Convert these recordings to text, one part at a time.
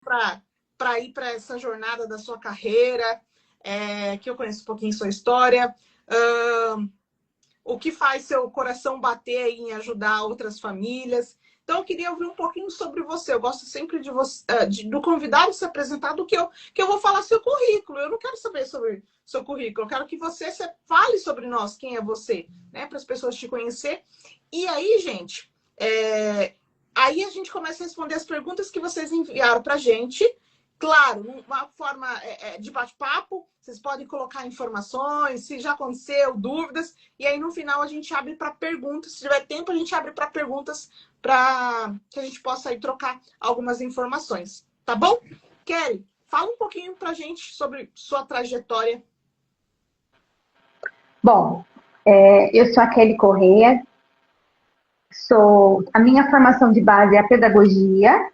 para ir para essa jornada da sua carreira, que eu conheço um pouquinho sua história. O que faz seu coração bater em ajudar outras famílias. Então, eu queria ouvir um pouquinho sobre você. Eu gosto sempre do convidado se apresentar, do que eu vou falar seu currículo. Eu não quero saber sobre seu currículo. Eu quero que você fale sobre nós, quem é você, né? Para as pessoas te conhecer. E aí, gente, aí a gente começa a responder as perguntas que vocês enviaram para a gente. Claro, uma forma de bate-papo, vocês podem colocar informações, se já aconteceu, dúvidas, e aí no final a gente abre para perguntas. Se tiver tempo, a gente abre para perguntas para que a gente possa aí trocar algumas informações. Tá bom? Kelly, fala um pouquinho para a gente sobre sua trajetória. Bom, eu sou a Kelly Corrêa, a minha formação de base é a pedagogia,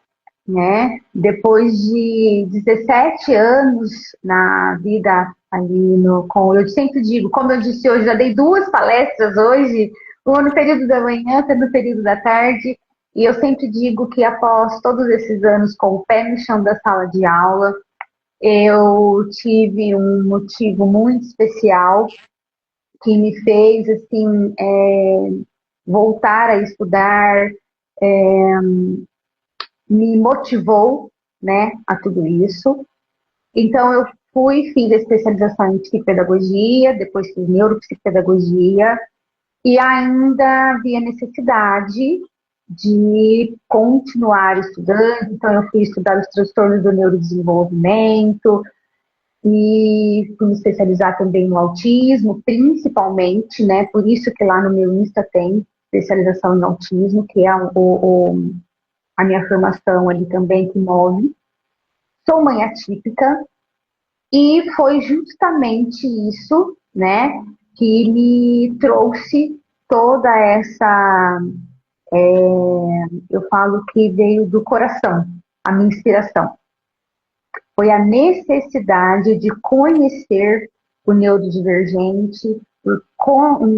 né? Depois de 17 anos na vida ali eu sempre digo, como eu disse hoje, já dei 2 palestras hoje, uma no período da manhã, outra no período da tarde, e eu sempre digo que após todos esses anos com o pé no chão da sala de aula, eu tive um motivo muito especial que me fez assim voltar a estudar, me motivou, né, a tudo isso. Então, eu fiz a especialização em psicopedagogia, depois fiz neuropsicopedagogia, e ainda vi a necessidade de continuar estudando. Então, eu fui estudar os transtornos do neurodesenvolvimento, e fui me especializar também no autismo, principalmente, né, por isso que lá no meu Insta tem especialização em autismo, que é a minha formação ali também que move. Sou mãe atípica e foi justamente isso, né, que me trouxe toda essa, eu falo que veio do coração, a minha inspiração. Foi a necessidade de conhecer o neurodivergente,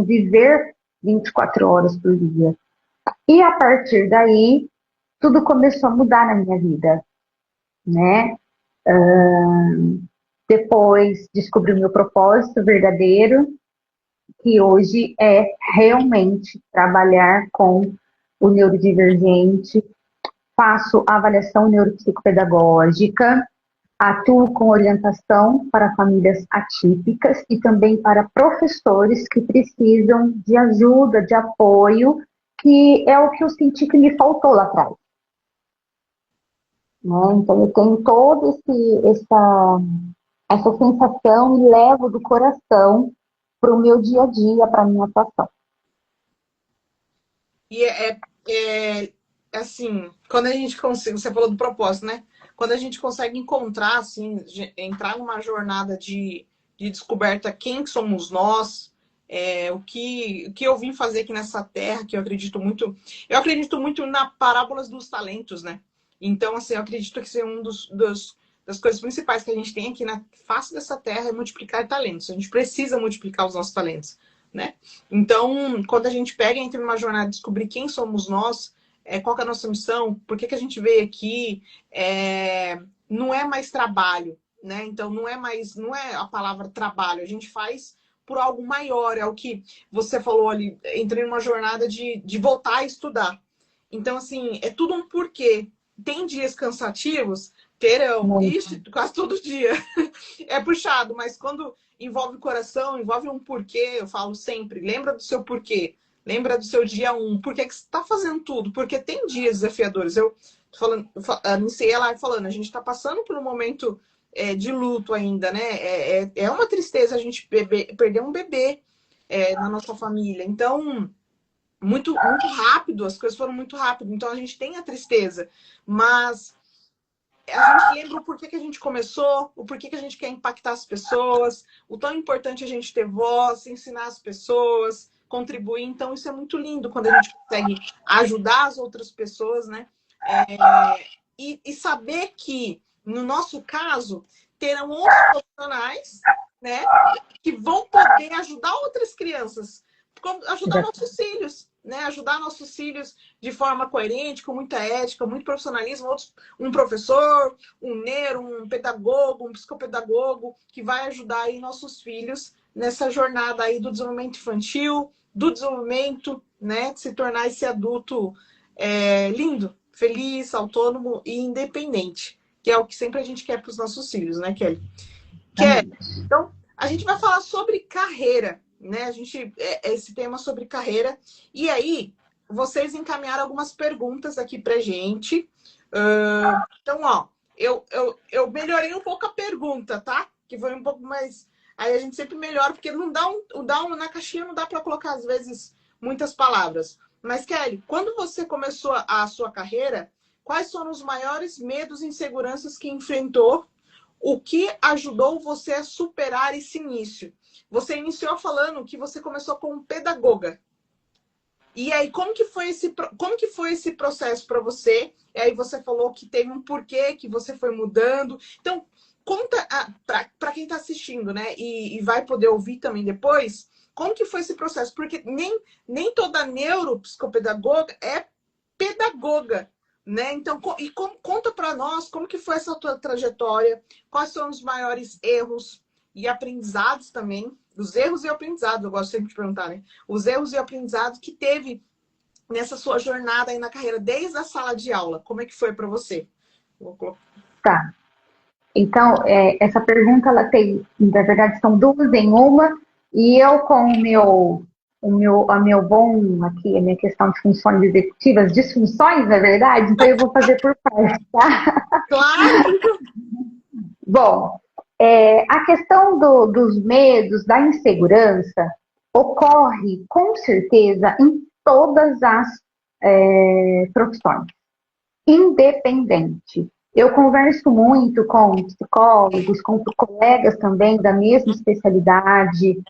viver 24 horas por dia. E a partir daí, tudo começou a mudar na minha vida, né? Depois descobri o meu propósito verdadeiro, que hoje é realmente trabalhar com o neurodivergente. Faço avaliação neuropsicopedagógica, atuo com orientação para famílias atípicas e também para professores que precisam de ajuda, de apoio, que é o que eu senti que me faltou lá atrás. Né? Então, eu tenho toda essa sensação e levo do coração para o meu dia a dia, para a minha atuação. E assim, quando a gente consegue, você falou do propósito, né? Quando a gente consegue encontrar, assim, entrar numa jornada de descoberta quem somos nós, o que eu vim fazer aqui nessa terra, que eu acredito muito na parábolas dos talentos, né? Então, assim, eu acredito que ser das coisas principais que a gente tem aqui na face dessa terra é multiplicar talentos. A gente precisa multiplicar os nossos talentos, né? Então, quando a gente entra numa jornada de descobrir quem somos nós, qual que é a nossa missão, por que a gente veio aqui, não é mais trabalho, né? Então, não é a palavra trabalho, a gente faz por algo maior, é o que você falou ali, entrei numa jornada de voltar a estudar. Então, assim, é tudo um porquê. Tem dias cansativos? Terão. Ixi, quase todo dia. É puxado, mas quando envolve o coração, envolve um porquê, eu falo sempre, lembra do seu porquê. Lembra do seu dia 1. Por que você está fazendo tudo? Porque tem dias desafiadores. Eu iniciei a live falando, a gente está passando por um momento de luto ainda, né? É uma tristeza a gente perder um bebê na nossa família. Então, muito rápido, as coisas foram muito rápido. Então, a gente tem a tristeza. Mas a gente lembra o porquê que a gente começou, o porquê que a gente quer impactar as pessoas, o tão importante a gente ter voz, ensinar as pessoas, contribuir. Então, isso é muito lindo quando a gente consegue ajudar as outras pessoas, né? E saber que, no nosso caso, terão outros profissionais, né? Que vão poder ajudar outras crianças, ajudar nossos filhos, né, ajudar nossos filhos de forma coerente, com muita ética, muito profissionalismo, outros, um professor, um neuro, um pedagogo, um psicopedagogo, que vai ajudar aí nossos filhos nessa jornada aí do desenvolvimento infantil, do desenvolvimento, né, de se tornar esse adulto lindo, feliz, autônomo e independente, que é o que sempre a gente quer para os nossos filhos, né, Kelly? Então, a gente vai falar sobre carreira, né? Esse tema sobre carreira. E aí, vocês encaminharam algumas perguntas aqui pra gente. Então, ó, eu melhorei um pouco a pergunta, tá? Que foi um pouco mais. Aí a gente sempre melhora, porque não dá na caixinha não dá para colocar, às vezes, muitas palavras. Mas, Kelly, quando você começou a sua carreira, quais foram os maiores medos e inseguranças que enfrentou? O que ajudou você a superar esse início? Você iniciou falando que você começou como pedagoga. E aí, como que foi esse processo para você? E aí você falou que teve um porquê, que você foi mudando. Então, conta para quem está assistindo, né? E vai poder ouvir também depois, como que foi esse processo? Porque nem toda neuropsicopedagoga é pedagoga, né? Então, conta para nós como que foi essa tua trajetória, quais são os maiores erros e aprendizados também, os erros e aprendizados, eu gosto sempre de perguntar, né? Os erros e aprendizados que teve nessa sua jornada aí na carreira, desde a sala de aula, como é que foi para você? Tá. Então, essa pergunta, ela tem, na verdade, são duas em uma, e eu com a meu bom aqui, a minha questão de funções executivas, disfunções, na verdade, então eu vou fazer por parte, tá? Claro! Bom, a questão dos medos, da insegurança, ocorre com certeza em todas as profissões, independente. Eu converso muito com psicólogos, com colegas também da mesma especialidade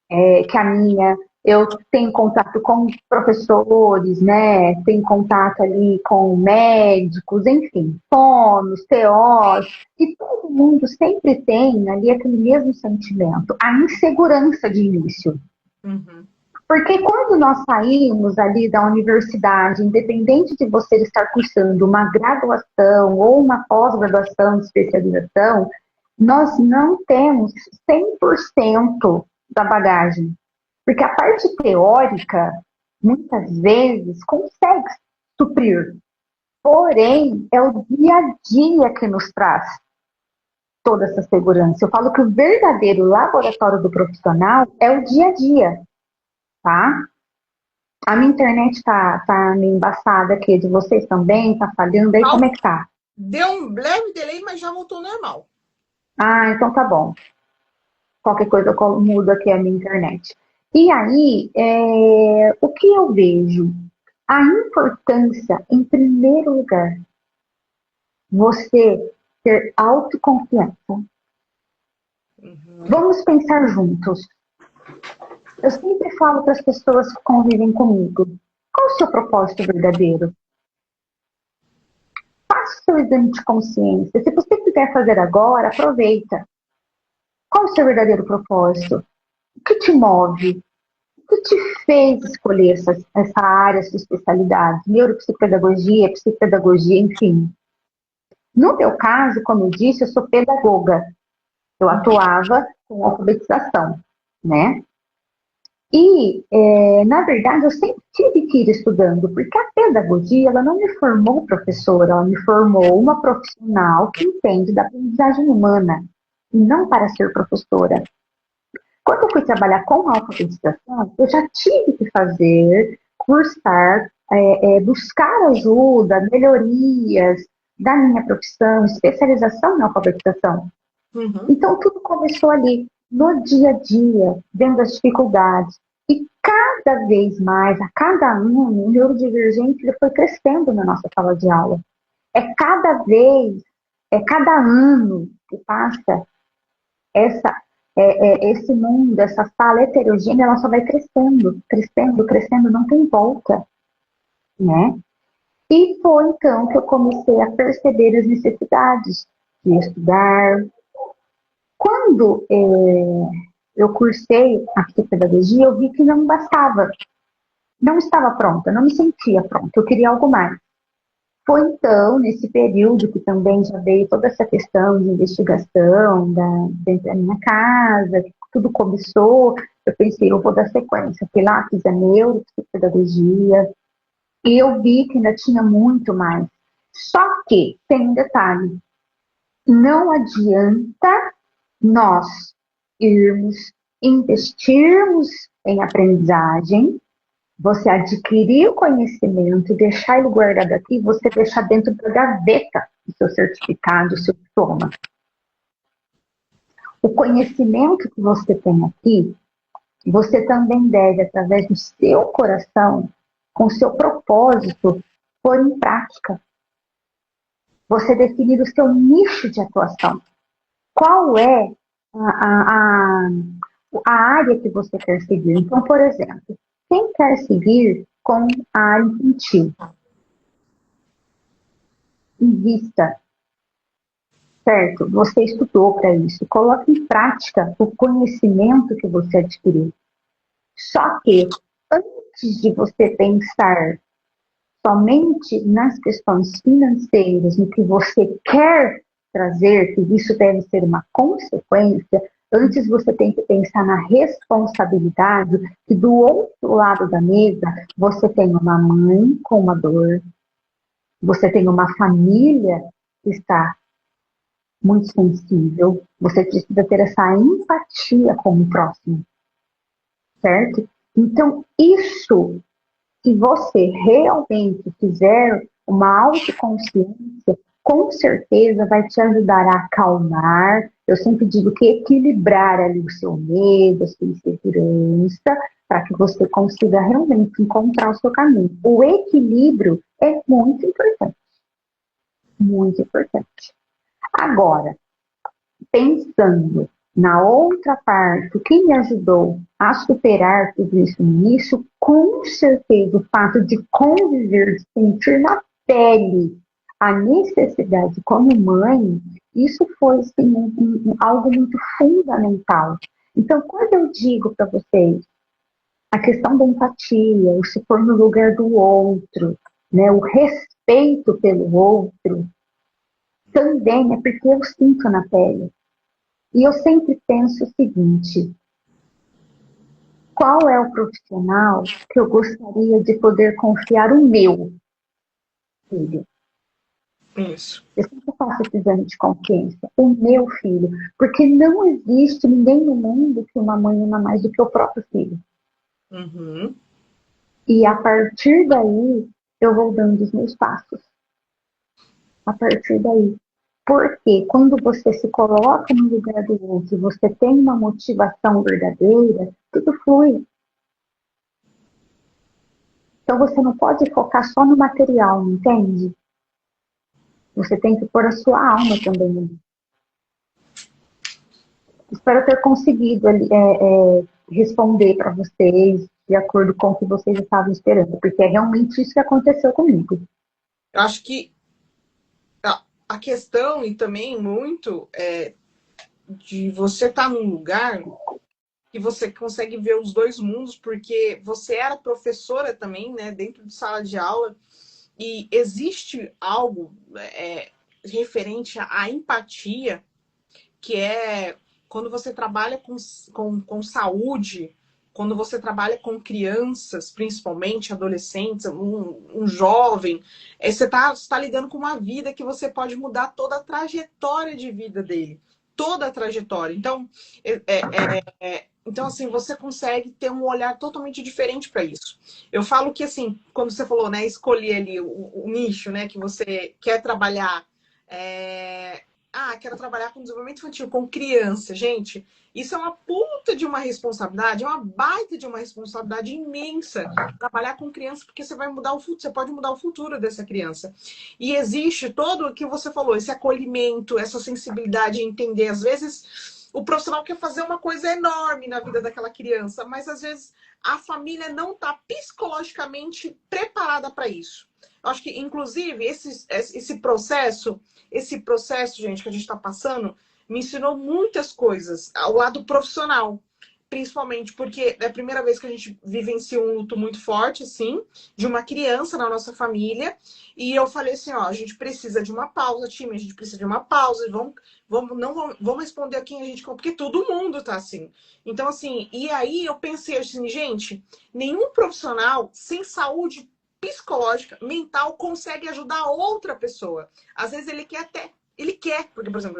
que a minha. Eu tenho contato com professores, né? Tenho contato ali com médicos, enfim, fonos, TOs, e todo mundo sempre tem ali aquele mesmo sentimento, a insegurança de início. Uhum. Porque quando nós saímos ali da universidade, independente de você estar cursando uma graduação ou uma pós-graduação de especialização, nós não temos 100% da bagagem. Porque a parte teórica, muitas vezes, consegue suprir. Porém, é o dia a dia que nos traz toda essa segurança. Eu falo que o verdadeiro laboratório do profissional é o dia a dia. Tá? A minha internet tá meio embaçada aqui, de vocês também, tá falhando aí, como é que tá? Deu um leve delay, mas já voltou normal. Ah, então tá bom. Qualquer coisa eu mudo aqui a minha internet. E aí, o que eu vejo? A importância, em primeiro lugar, você ter autoconfiança. Uhum. Vamos pensar juntos. Eu sempre falo para as pessoas que convivem comigo, qual o seu propósito verdadeiro? Faça o seu exame de consciência. Se você quiser fazer agora, aproveita. Qual o seu verdadeiro propósito? O que te move? O que te fez escolher essa área, sua especialidade? Neuropsicopedagogia, psicopedagogia, enfim. No meu caso, como eu disse, eu sou pedagoga. Eu atuava com alfabetização, né? E, na verdade, eu sempre tive que ir estudando, porque a pedagogia, ela não me formou professora, ela me formou uma profissional que entende da aprendizagem humana, e não para ser professora. Quando eu fui trabalhar com a alfabetização, eu já tive que cursar, buscar ajuda, melhorias da minha profissão, especialização na alfabetização. Uhum. Então, tudo começou ali, no dia a dia, vendo as dificuldades. E cada vez mais, a cada ano, o neurodivergente ele foi crescendo na nossa sala de aula. Cada ano que passa, esse mundo, essa sala heterogênea, ela só vai crescendo, crescendo, crescendo, não tem volta, né? E foi então que eu comecei a perceber as necessidades de estudar. Quando eu cursei a psicopedagogia, eu vi que não bastava. não estava pronta, não me sentia pronta, eu queria algo mais. Foi então, nesse período, que também já veio toda essa questão de investigação dentro da minha casa, que tudo começou, eu pensei, eu vou dar sequência. Fui lá, fiz a neuropsicopedagogia, e eu vi que ainda tinha muito mais. Só que, tem um detalhe, não adianta nós irmos investirmos em aprendizagem, você adquirir o conhecimento, deixar ele guardado aqui, você deixar dentro da gaveta o seu certificado, o seu diploma. O conhecimento que você tem aqui, você também deve, através do seu coração, com o seu propósito, pôr em prática. Você definir o seu nicho de atuação. Qual é a área que você quer seguir? Então, por exemplo, quem quer seguir com a área infantil? Invista, certo? Você estudou para isso. Coloque em prática o conhecimento que você adquiriu. Só que, antes de você pensar somente nas questões financeiras, no que você quer trazer, que isso deve ser uma consequência, antes você tem que pensar na responsabilidade que do outro lado da mesa você tem uma mãe com uma dor, você tem uma família que está muito sensível, você precisa ter essa empatia com o próximo, certo? Então, isso, se você realmente fizer uma autoconsciência, com certeza vai te ajudar a acalmar. Eu sempre digo que equilibrar ali o seu medo, a sua insegurança, para que você consiga realmente encontrar o seu caminho. O equilíbrio é muito importante. Muito importante. Agora, pensando na outra parte, o que me ajudou a superar tudo isso no início, com certeza o fato de conviver, de sentir na pele a necessidade como mãe, isso foi assim, algo muito fundamental. Então, quando eu digo para vocês a questão da empatia, o se pôr no lugar do outro, né, o respeito pelo outro, também é porque eu sinto na pele. E eu sempre penso o seguinte: qual é o profissional que eu gostaria de poder confiar o meu filho? Isso. Eu sempre faço esse exame de consciência, o meu filho, porque não existe ninguém no mundo que uma mãe ama mais do que o próprio filho. Uhum. E a partir daí, eu vou dando os meus passos. A partir daí. Porque quando você se coloca no lugar do outro, você tem uma motivação verdadeira, tudo flui. Então você não pode focar só no material, entende? Você tem que pôr a sua alma também. Espero ter conseguido responder para vocês de acordo com o que vocês estavam esperando, porque é realmente isso que aconteceu comigo. Eu acho que a questão, e também muito, é de você estar num lugar que você consegue ver os dois mundos, porque você era professora também, né, dentro de sala de aula, e existe algo referente à empatia, que é quando você trabalha com saúde, quando você trabalha com crianças, principalmente adolescentes, um jovem, você está lidando com uma vida que você pode mudar toda a trajetória de vida dele. Toda a trajetória. Então, assim, você consegue ter um olhar totalmente diferente para isso. Eu falo que, assim, quando você falou, né, escolher ali o nicho, né, que você quer trabalhar, quero trabalhar com desenvolvimento infantil, com criança. Gente, isso é uma puta de uma responsabilidade, é uma baita de uma responsabilidade imensa trabalhar com criança, porque você vai mudar o futuro, você pode mudar o futuro dessa criança. E existe todo o que você falou, esse acolhimento, essa sensibilidade em entender. Às vezes, o profissional quer fazer uma coisa enorme na vida daquela criança, mas às vezes a família não está psicologicamente preparada para isso. Eu acho que, inclusive, esse processo, gente, que a gente está passando, me ensinou muitas coisas ao lado profissional. principalmente porque é a primeira vez que a gente vivencia um luto muito forte, assim, de uma criança na nossa família. E eu falei assim, ó, a gente precisa de uma pausa, time, a gente precisa de uma pausa. Vamos responder a quem a gente... Porque todo mundo tá assim. Então, assim, e aí eu pensei assim, gente, nenhum profissional sem saúde psicológica, mental, consegue ajudar outra pessoa. Às vezes ele quer, porque, por exemplo,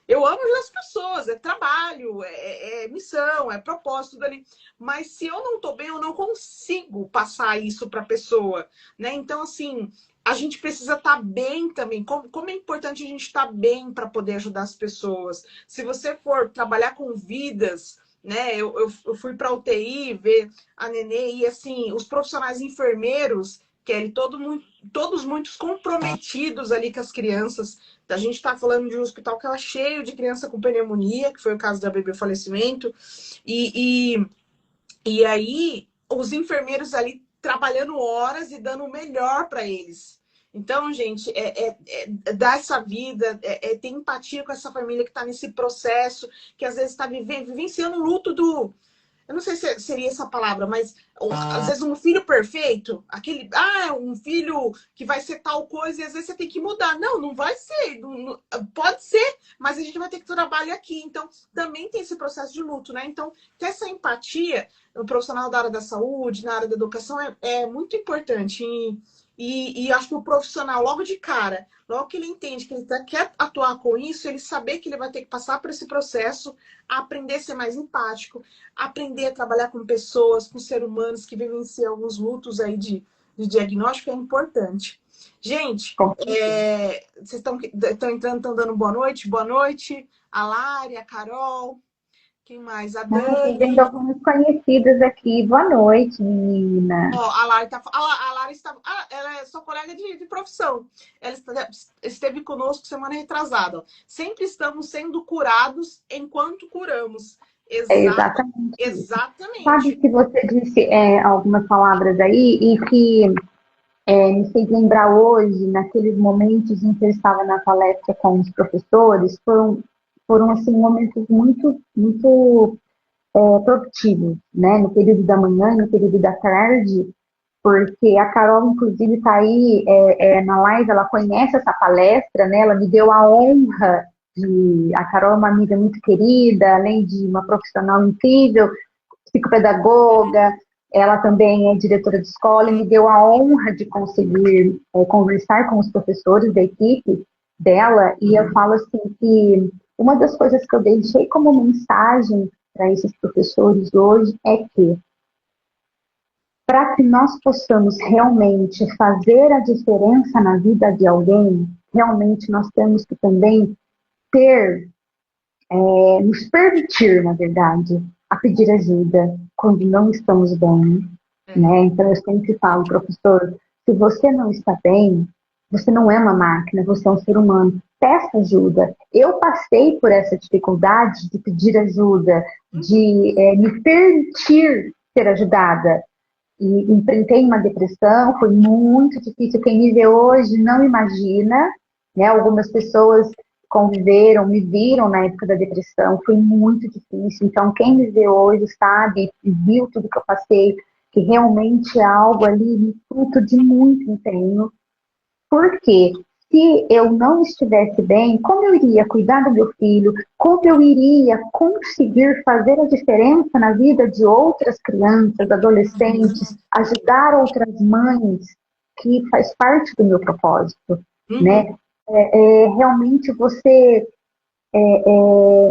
eu amo ajudar as pessoas, é trabalho, é missão, é propósito, tudo ali. Mas se eu não tô bem, eu não consigo passar isso para a pessoa, né? Então, assim, a gente precisa estar bem também. Como é importante a gente estar bem para poder ajudar as pessoas. Se você for trabalhar com vidas, né? Eu fui para a UTI ver a Nenê e, assim, os profissionais enfermeiros, Kelly, todos muito comprometidos ali com as crianças. A gente está falando de um hospital que era cheio de criança com pneumonia, que foi o caso da bebê falecimento. E aí, os enfermeiros ali trabalhando horas e dando o melhor para eles. Então, gente, dar essa vida, ter empatia com essa família que está nesse processo, que às vezes está vivenciando o luto do... Eu não sei se seria essa palavra, mas às vezes um filho perfeito, um filho que vai ser tal coisa, e às vezes você tem que mudar. Não vai ser. Pode ser, mas a gente vai ter que trabalhar aqui. Então, também tem esse processo de luto, né? Então, ter essa empatia, o profissional da área da saúde, na área da educação, é muito importante. E acho que o profissional, logo de cara, logo que ele entende que ele quer atuar com isso, ele saber que ele vai ter que passar por esse processo, aprender a ser mais empático, aprender a trabalhar com pessoas, com seres humanos que vivenciam alguns lutos aí de diagnóstico é importante. Gente, vocês estão entrando, estão dando boa noite? Boa noite, a Lari, a Carol, quem mais? A Dani. Vendo algumas conhecidas aqui. Boa noite, menina. Ó, a Lari está. Ela é sua colega de profissão. Ela esteve conosco semana retrasada. Ó. Sempre estamos sendo curados enquanto curamos. Exatamente. Exatamente. Sabe que você disse algumas palavras aí e que me fez lembrar hoje, naqueles momentos em que eu estava na palestra com os professores, foram assim, momentos muito, muito produtivos, né? No período da manhã, no período da tarde, porque a Carol, inclusive, está aí na live, ela conhece essa palestra, né? Ela me deu a honra a Carol é uma amiga muito querida, além de uma profissional incrível, psicopedagoga, ela também é diretora de escola e me deu a honra de conseguir conversar com os professores da equipe dela, e eu falo assim que uma das coisas que eu deixei como mensagem para esses professores hoje é que para que nós possamos realmente fazer a diferença na vida de alguém, realmente nós temos que também nos permitir, na verdade, a pedir ajuda quando não estamos bem, né? Então eu sempre falo, professor, se você não está bem, você não é uma máquina, você é um ser humano. Peça ajuda. Eu passei por essa dificuldade de pedir ajuda, de me permitir ser ajudada. E enfrentei uma depressão, foi muito difícil. Quem me vê hoje não imagina, né? Algumas pessoas conviveram, me viram na época da depressão, foi muito difícil. Então, quem me vê hoje sabe e viu tudo que eu passei, que realmente é algo ali fruto de muito empenho. Porque se eu não estivesse bem, como eu iria cuidar do meu filho? Como eu iria conseguir fazer a diferença na vida de outras crianças, adolescentes, ajudar outras mães, que faz parte do meu propósito, né? Realmente você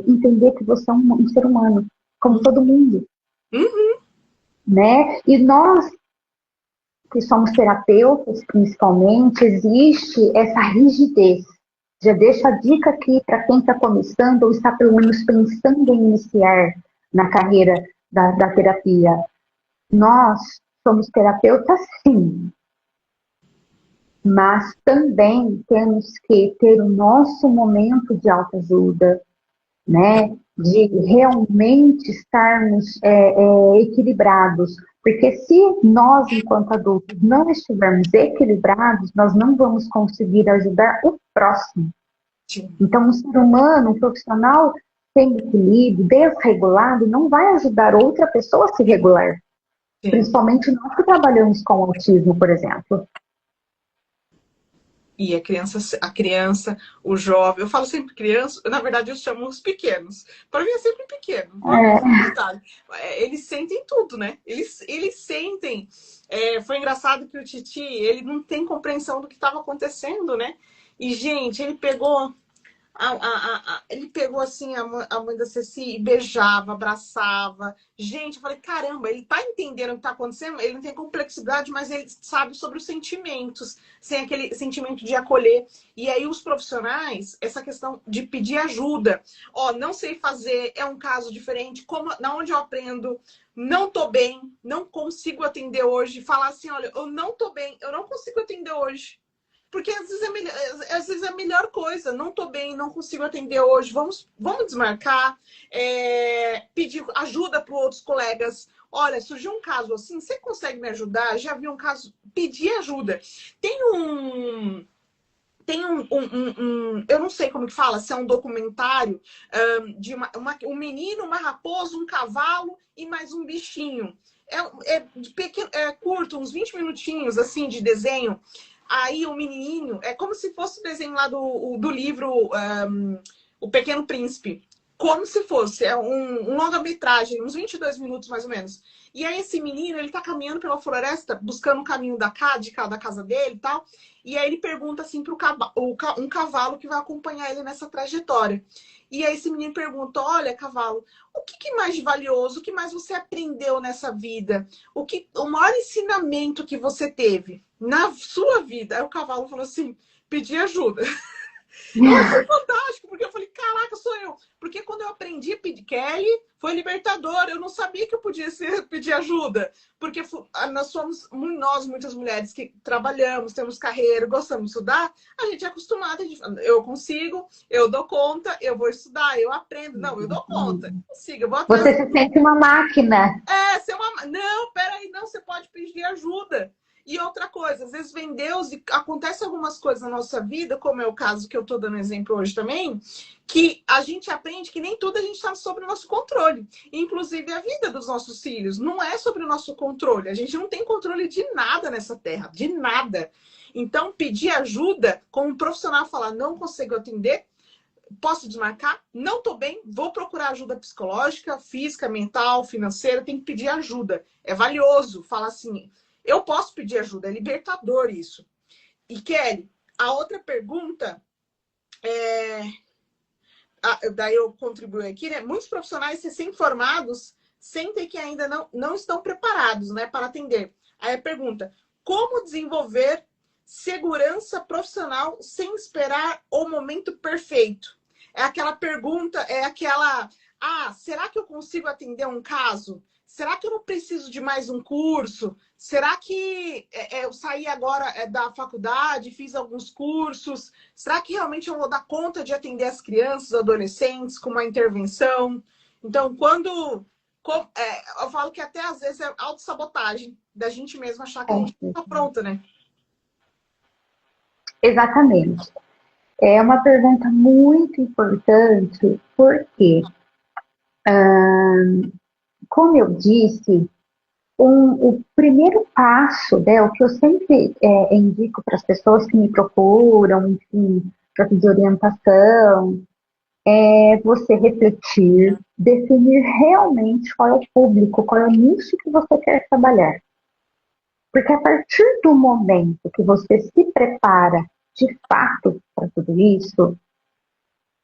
entender que você é um ser humano, como todo mundo, né? E nós que somos terapeutas, principalmente, existe essa rigidez. Já deixo a dica aqui para quem está começando ou está pelo menos pensando em iniciar na carreira da terapia. Nós somos terapeutas, sim, mas também temos que ter o nosso momento de autoajuda, né? De realmente estarmos equilibrados. Porque se nós, enquanto adultos, não estivermos equilibrados, nós não vamos conseguir ajudar o próximo. Sim. Então, um ser humano, um profissional, sem equilíbrio, desregulado, não vai ajudar outra pessoa a se regular. Sim. Principalmente nós que trabalhamos com autismo, por exemplo. E a criança, o jovem, eu falo sempre criança, na verdade eu chamo os pequenos. Para mim é sempre pequeno. Eles sentem tudo, né? Eles sentem. Foi engraçado que o Titi, ele não tem compreensão do que estava acontecendo, né? E, gente, ele pegou ele pegou assim a mãe da Ceci e beijava, abraçava. Gente, eu falei, caramba, ele tá entendendo o que tá acontecendo? Ele não tem complexidade, mas ele sabe sobre os sentimentos, sem aquele sentimento de acolher. E aí os profissionais, essa questão de pedir ajuda. Ó, não sei fazer, é um caso diferente, na onde eu aprendo, não tô bem, não consigo atender hoje. Falar assim, olha, eu não tô bem, eu não consigo atender hoje. Porque às vezes é a melhor coisa. Não tô bem, não consigo atender hoje. Vamos desmarcar. Pedir ajuda para outros colegas. Olha, surgiu um caso assim, você consegue me ajudar? Já vi um caso. Pedir ajuda. Eu não sei como que fala, se é um documentário de um menino, uma raposa, um cavalo e mais um bichinho. É curto, uns 20 minutinhos assim de desenho. Aí o menininho, é como se fosse o desenho lá do livro O Pequeno Príncipe. Como se fosse, um longa-metragem, uns 22 minutos mais ou menos. E aí esse menino, ele tá caminhando pela floresta, buscando o caminho da casa dele e tal. E aí ele pergunta assim para um cavalo que vai acompanhar ele nessa trajetória. E aí esse menino pergunta, olha, cavalo, o que mais de valioso, o que mais você aprendeu nessa vida? O maior ensinamento que você teve na sua vida? Aí o cavalo falou assim, pedir ajuda. Eu achei fantástico, porque eu falei, caraca, sou eu. Porque quando eu aprendi a pedir Kelly, foi libertador. Eu não sabia que eu podia pedir ajuda. Porque nós, muitas mulheres que trabalhamos, temos carreira, gostamos de estudar, a gente é acostumada, eu consigo, eu dou conta, eu vou estudar, eu aprendo. Não, eu dou conta, eu consigo, eu vou atrás. Você se sente uma máquina. Não, peraí, não, você pode pedir ajuda. E outra coisa, às vezes vem Deus e acontece algumas coisas na nossa vida, como é o caso que eu estou dando exemplo hoje também, que a gente aprende que nem tudo a gente está sob o nosso controle. Inclusive a vida dos nossos filhos não é sobre o nosso controle. A gente não tem controle de nada nessa terra, de nada. Então, pedir ajuda, como um profissional falar, não consigo atender, posso desmarcar? Não estou bem, vou procurar ajuda psicológica, física, mental, financeira, tem que pedir ajuda. É valioso falar assim... Eu posso pedir ajuda, é libertador isso. E Kelly, a outra pergunta daí eu contribuo aqui, né? Muitos profissionais recém-formados sentem que ainda não estão preparados, né, para atender. Aí a pergunta, como desenvolver segurança profissional sem esperar o momento perfeito? É aquela pergunta, será que eu consigo atender um caso? Será que eu não preciso de mais um curso? Será que eu saí agora da faculdade, fiz alguns cursos? Será que realmente eu vou dar conta de atender as crianças, adolescentes com uma intervenção? Então, eu falo que até às vezes é autossabotagem da gente mesma achar que a gente está pronta, né? Exatamente. É uma pergunta muito importante, porque, como eu disse, o primeiro passo, né, o que eu sempre indico para as pessoas que me procuram, enfim, para pedir orientação, é você refletir, definir realmente qual é o público, qual é o nicho que você quer trabalhar. Porque a partir do momento que você se prepara de fato para tudo isso,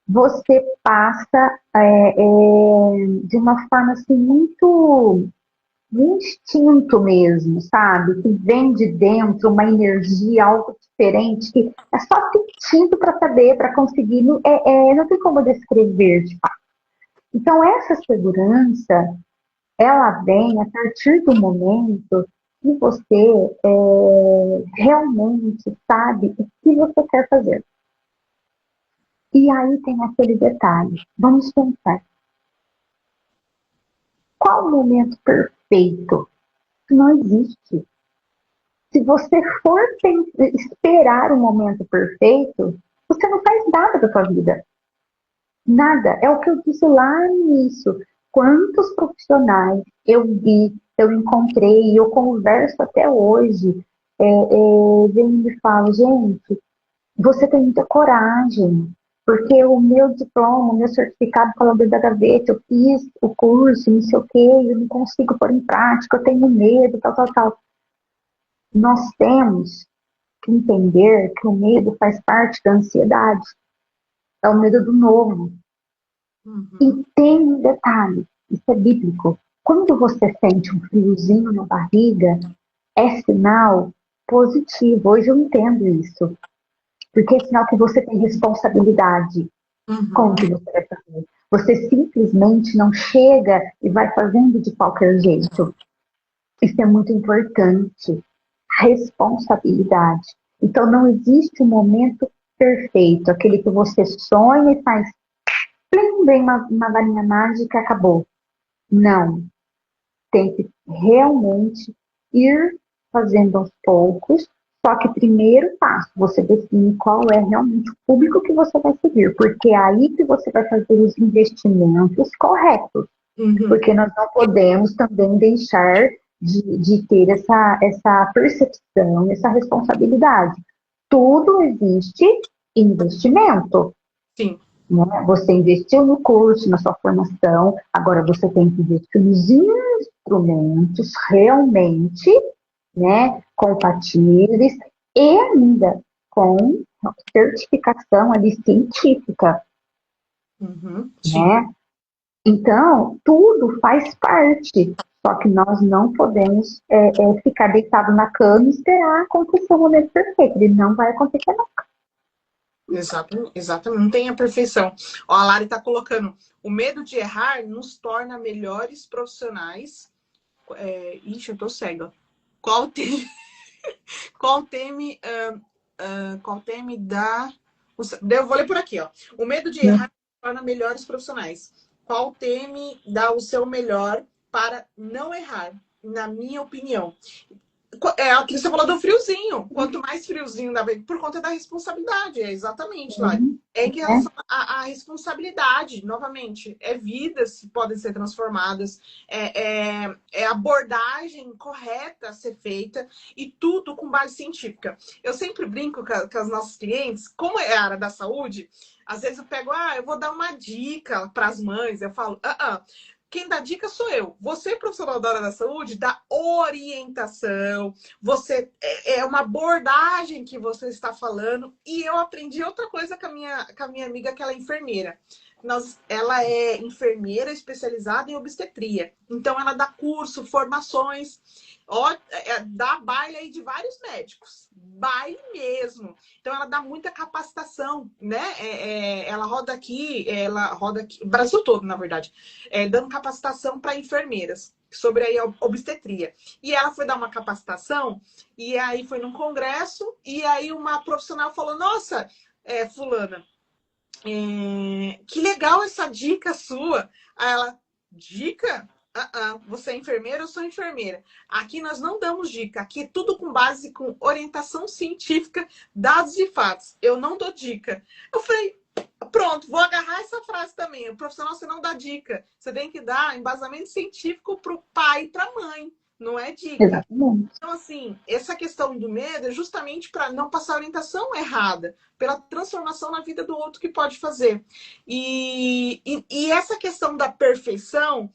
você passa de uma forma assim muito instinto mesmo, sabe? Que vem de dentro, uma energia, algo diferente, que é só ter instinto para saber, para conseguir, não tem como descrever de fato. Então, essa segurança, ela vem a partir do momento que você realmente sabe o que você quer fazer. E aí tem aquele detalhe, vamos pensar. Qual o momento perfeito? Não existe. Se você for esperar o momento perfeito, você não faz nada da sua vida. Nada. É o que eu disse lá no início. Quantos profissionais eu vi, eu encontrei, eu converso até hoje, vem e me falam, gente, você tem muita coragem, porque o meu diploma, o meu certificado fala dentro da gaveta, eu fiz o curso, não sei o quê, eu não consigo pôr em prática, eu tenho medo, tal, tal, tal. Nós temos que entender que o medo faz parte da ansiedade, é o medo do novo. Uhum. E tem um detalhe, isso é bíblico. Quando você sente um friozinho na barriga, é sinal positivo. Hoje eu entendo isso. Porque é sinal que você tem responsabilidade com o Uhum. que você vai fazer. Você simplesmente não chega e vai fazendo de qualquer jeito. Isso é muito importante. Responsabilidade. Então não existe um momento perfeito, aquele que você sonha e faz, plim, vem uma varinha mágica e acabou. Não. Tem que realmente ir fazendo aos poucos. Só que primeiro passo, você define qual é realmente o público que você vai seguir, porque é aí que você vai fazer os investimentos corretos, Uhum. porque nós não podemos também deixar de ter essa percepção, essa responsabilidade. Tudo existe investimento. Sim. Né? Você investiu no curso, na sua formação, agora você tem que investir nos instrumentos realmente, né, compatíveis e ainda com certificação ali científica, Uhum. Sim. né? Então, tudo faz parte, só que nós não podemos ficar deitado na cama e esperar acontecer o momento perfeito, ele não vai acontecer não. Exato, exatamente. Não tem a perfeição. Ó, a Lari está colocando: o medo de errar nos torna melhores profissionais. Ixi, eu tô cega. Qual teme, qual teme, qual teme da. Eu vou ler por aqui, ó. O medo de errar nos torna melhores profissionais. Qual teme dá o seu melhor para não errar, na minha opinião? É o que você falou do friozinho. Quanto mais friozinho dá por conta da responsabilidade, é exatamente, Lari. É em Né? relação à responsabilidade, novamente, é vidas que podem ser transformadas, é abordagem correta a ser feita e tudo com base científica. Eu sempre brinco com os nossos clientes, como é a área da saúde, às vezes eu pego, eu vou dar uma dica para as mães, eu falo, quem dá dica sou eu. Você, profissional da área da saúde, dá orientação. Você é uma abordagem que você está falando. E eu aprendi outra coisa com a minha amiga, que ela é enfermeira. Ela é enfermeira especializada em obstetria. Então, ela dá curso, formações, dá baile aí de vários médicos. Baile mesmo. Então, ela dá muita capacitação, né? Ela roda aqui, o Brasil todo, na verdade, dando capacitação para enfermeiras sobre aí a obstetria. E ela foi dar uma capacitação, e aí foi num congresso, e aí uma profissional falou: Nossa, fulana, que legal essa dica sua. Aí ela: dica? Você é enfermeira? Eu sou enfermeira. Aqui nós não damos dica. Aqui é tudo com base, com orientação científica, dados e fatos. Eu não dou dica. Eu falei: pronto, vou agarrar essa frase também. O profissional, você não dá dica. Você tem que dar embasamento científico para o pai e para a mãe. Não é dica. Exatamente. Então, assim, essa questão do medo é justamente para não passar orientação errada, pela transformação na vida do outro que pode fazer. E essa questão da perfeição,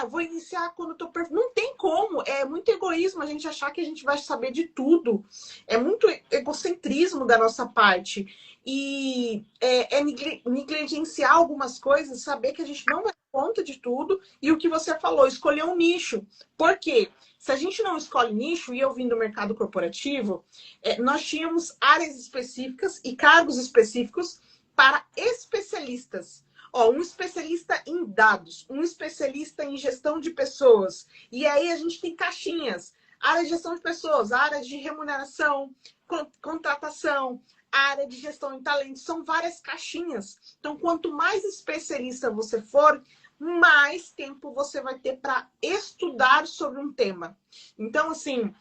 vou iniciar quando estou perfeito. Não tem como, é muito egoísmo a gente achar que a gente vai saber de tudo. É muito egocentrismo da nossa parte. E negligenciar algumas coisas, saber que a gente não vai dar conta de tudo. E o que você falou, escolher um nicho. Por quê? Se a gente não escolhe nicho, e eu vim do mercado corporativo, nós tínhamos áreas específicas e cargos específicos para especialistas. Um especialista em dados, um especialista em gestão de pessoas. E aí a gente tem caixinhas. Área de gestão de pessoas, área de remuneração, contratação, área de gestão de talentos. São várias caixinhas. Então, quanto mais especialista você for, mais tempo você vai ter para estudar sobre um tema. Então, assim,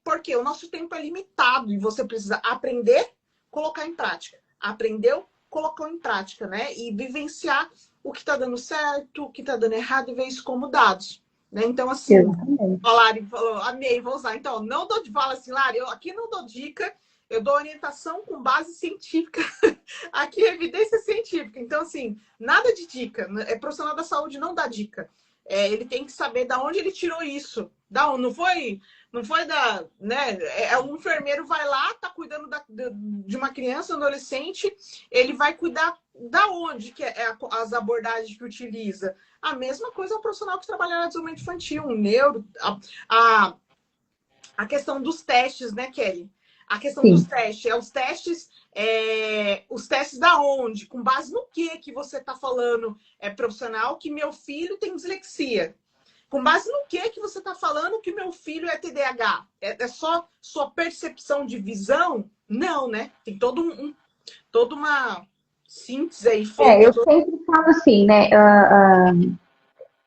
porque o nosso tempo é limitado e você precisa aprender, colocar em prática. Aprendeu, colocou em prática, né? E vivenciar o que está dando certo, o que está dando errado e ver isso como dados. Né? Então, assim, a Lari falou, amei, vou usar. Então, não dou, fala assim, Lari, eu aqui não dou dica, eu dou orientação com base científica. Aqui é evidência científica. Então, assim, nada de dica. É profissional da saúde, não dá dica. Ele tem que saber de onde ele tirou isso. Não foi da. Né? Um enfermeiro vai lá, tá cuidando de uma criança, um adolescente, ele vai cuidar da onde que as abordagens que utiliza. A mesma coisa é o profissional que trabalha na desenvolvimento infantil, um neuro, a questão dos testes, né, Kelly? A questão dos testes. Os testes da onde? Com base no que você está falando, profissional, que meu filho tem dislexia? Com base no que você está falando que meu filho é TDAH? É só sua percepção de visão? Não, né? Tem toda uma síntese aí feita. Eu sempre falo assim, né?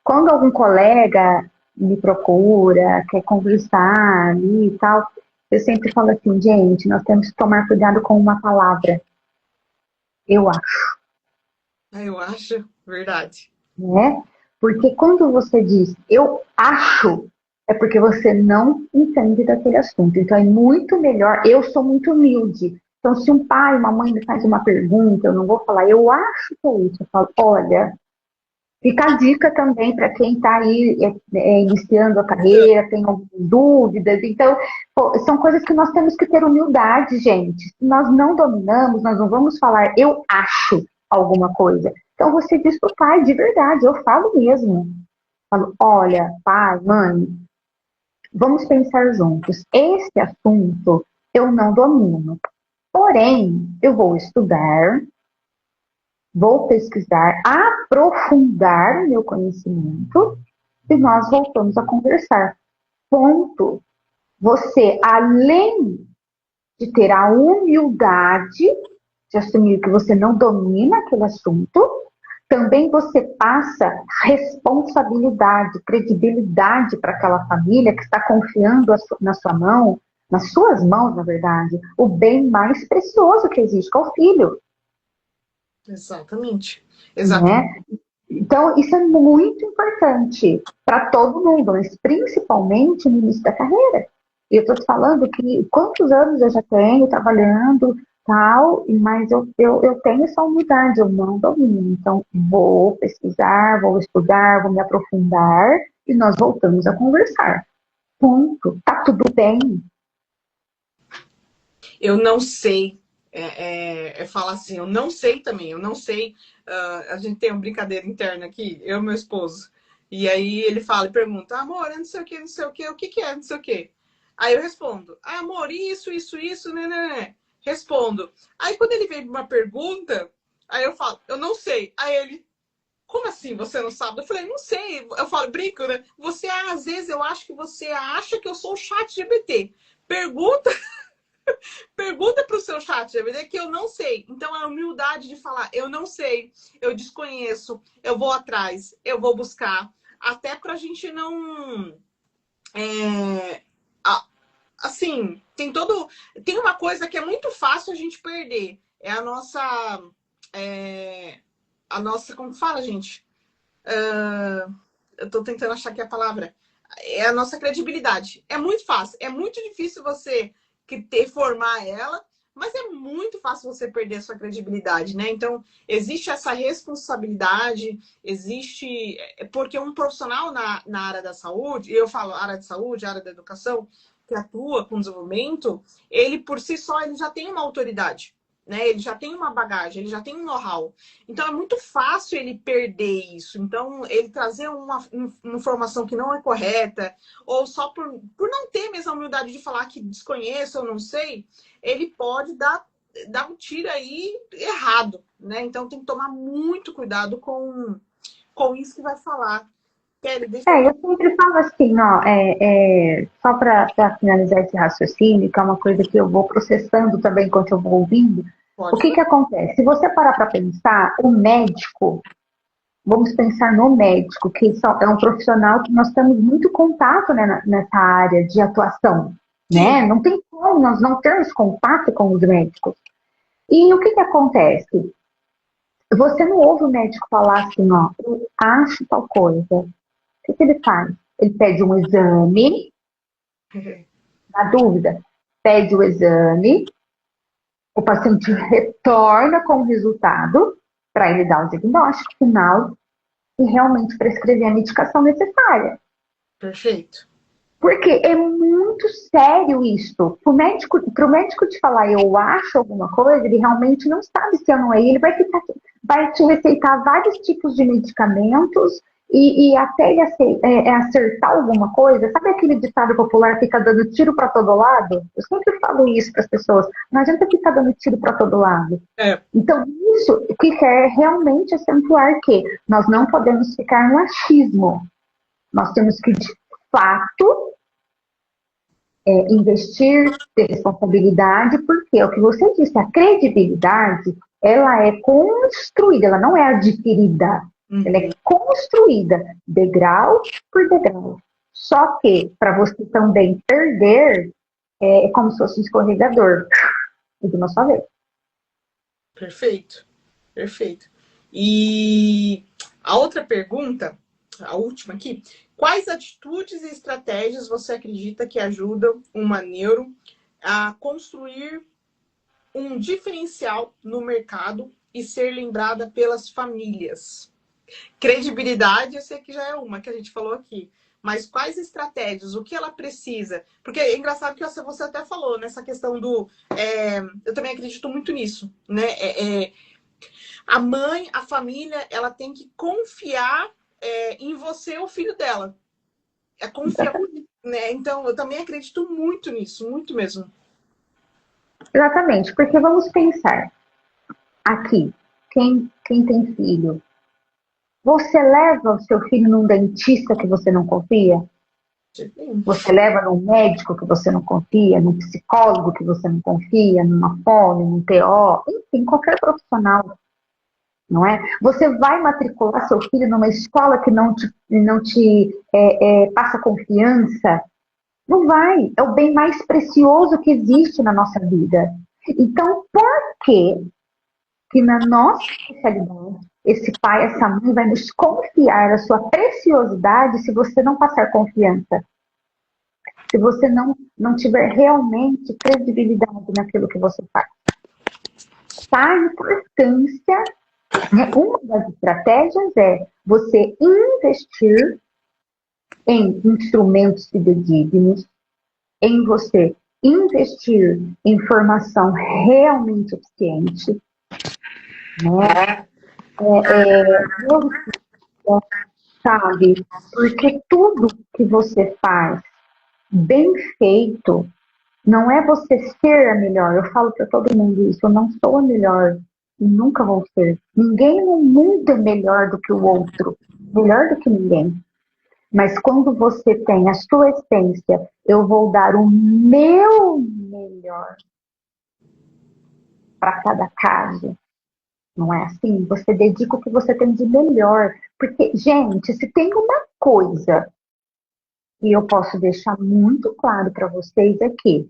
Quando algum colega me procura, quer conversar ali e tal, eu sempre falo assim, gente, nós temos que tomar cuidado com uma palavra. Eu acho. Eu acho, verdade. Né? Porque quando você diz eu acho, é porque você não entende daquele assunto. Então é muito melhor, eu sou muito humilde. Então se um pai, uma mãe me faz uma pergunta, eu não vou falar eu acho que é isso. Eu falo, olha, fica a dica também para quem está aí iniciando a carreira, tem algumas dúvidas. Então, são coisas que nós temos que ter humildade, gente. Se nós não dominamos, nós não vamos falar eu acho alguma coisa. Então, você diz para o pai, de verdade, eu falo mesmo. Falo, olha, pai, mãe, vamos pensar juntos. Esse assunto eu não domino. Porém, eu vou estudar, vou pesquisar, aprofundar o meu conhecimento e nós voltamos a conversar. Ponto. Você, além de ter a humildade de assumir que você não domina aquele assunto, também você passa responsabilidade, credibilidade para aquela família que está confiando na sua mão, nas suas mãos, na verdade, o bem mais precioso que existe, que é o filho. Exatamente. Né? Então, isso é muito importante para todo mundo, mas principalmente no início da carreira. Eu estou te falando que quantos anos eu já tenho trabalhando, tal, mas eu tenho essa humildade, eu não domino. Então, vou pesquisar, vou estudar, vou me aprofundar e nós voltamos a conversar. Ponto. Tá tudo bem. Eu não sei. Fala assim, eu não sei também, eu não sei. A gente tem uma brincadeira interna aqui, eu e meu esposo. E aí ele fala e pergunta, amor, não sei o que, não sei o que, o que é, não sei o que. Aí eu respondo, amor, isso, né. Respondo. Aí quando ele vem uma pergunta, aí eu falo, eu não sei. Aí ele, como assim você não sabe? Eu falei, não sei. Eu falo, brinco, né? Às vezes eu acho que você acha que eu sou o chat GPT. Pergunta para o seu chat GPT que eu não sei. Então, a humildade de falar, eu não sei, eu desconheço, eu vou atrás, eu vou buscar. Até para a gente não... assim, tem uma coisa que é muito fácil a gente perder. É a nossa... como fala, gente? Eu tô tentando achar aqui a palavra. É a nossa credibilidade. É muito fácil. É muito difícil você formar ela, mas é muito fácil você perder a sua credibilidade, né? Então, existe essa responsabilidade, existe... Porque um profissional na área da saúde, eu falo área de saúde, área da educação, que atua com desenvolvimento, ele, por si só, ele já tem uma autoridade. Né? Ele já tem uma bagagem, ele já tem um know-how. Então, é muito fácil ele perder isso. Então, ele trazer uma informação que não é correta, ou só por não ter mesmo a humildade de falar que desconheço ou não sei, ele pode dar um tiro aí errado. Né? Então, tem que tomar muito cuidado com isso que vai falar. Kelly, eu sempre falo assim, ó, só para finalizar esse raciocínio, que é uma coisa que eu vou processando também enquanto eu vou ouvindo. O que acontece? Se você parar para pensar, o médico, vamos pensar no médico, que é um profissional que nós temos muito contato, né, nessa área de atuação, né? Não tem como nós não termos contato com os médicos. E o que acontece? Você não ouve o médico falar assim, ó, eu acho tal coisa. O que ele faz? Ele pede um exame, na dúvida, pede o exame, o paciente retorna com o resultado para ele dar o diagnóstico final e realmente prescrever a medicação necessária. Perfeito. Porque é muito sério isso. Pro médico te falar eu acho alguma coisa, ele realmente não sabe se é ou não é. Ele vai te receitar vários tipos de medicamentos e até ele acertar alguma coisa. Sabe aquele ditado popular fica dando tiro para todo lado? Eu sempre falo isso para as pessoas. Não adianta ficar dando tiro para todo lado. É. Então, isso que quer realmente acentuar que nós não podemos ficar no achismo. Nós temos que, de fato, investir, ter responsabilidade, porque é o que você disse, a credibilidade, ela é construída, ela não é adquirida, ela é construída degrau por degrau. Só que, para você também perder, é como se fosse um escorregador, e de uma só vez. Perfeito, perfeito. E a outra pergunta, a última aqui, quais atitudes e estratégias você acredita que ajudam uma neuro a construir um diferencial no mercado e ser lembrada pelas famílias? Credibilidade, eu sei que já é uma que a gente falou aqui. Mas quais estratégias? O que ela precisa? Porque é engraçado que você até falou nessa questão do... eu também acredito muito nisso, né? A mãe, a família, ela tem que confiar em você, o filho dela. É confiar, né? Então, eu também acredito muito nisso, muito mesmo. Exatamente, porque vamos pensar aqui, quem tem filho, você leva o seu filho num dentista que você não confia? Você leva num médico que você não confia, num psicólogo que você não confia, numa fono, num TO, enfim, qualquer profissional, não é? Você vai matricular seu filho numa escola que não te passa confiança? Não vai. É o bem mais precioso que existe na nossa vida. Então, por que na nossa especialidade, esse pai, essa mãe vai nos confiar a sua preciosidade se você não passar confiança? Se você não tiver realmente credibilidade naquilo que você faz. Tá? A importância, né? Uma das estratégias é você investir em instrumentos fidedignos, em você investir em formação realmente eficiente, né? Sabe? Porque tudo que você faz bem feito, não é você ser a melhor. Eu falo para todo mundo isso, eu não sou a melhor e nunca vou ser. Ninguém no mundo é melhor do que o outro, melhor do que ninguém. Mas quando você tem a sua essência, eu vou dar o meu melhor para cada caso. Não é assim? Você dedica o que você tem de melhor. Porque, gente, se tem uma coisa que eu posso deixar muito claro para vocês é que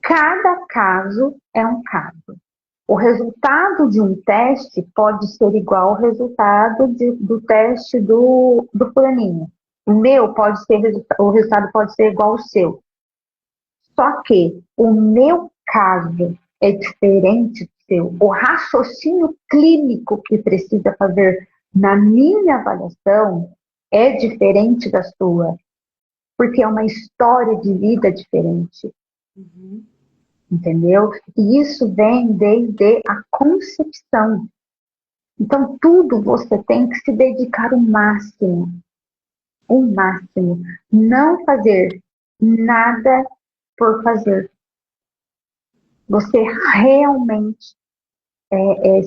cada caso é um caso. O resultado de um teste pode ser igual ao resultado do teste do fulaninho. O meu pode ser, o resultado pode ser igual ao seu. Só que o meu caso é diferente do seu. O raciocínio clínico que precisa fazer na minha avaliação é diferente da sua. Porque é uma história de vida diferente. Uhum. Entendeu? E isso vem desde a concepção. Então, tudo você tem que se dedicar o máximo. O máximo. Não fazer nada por fazer. Você realmente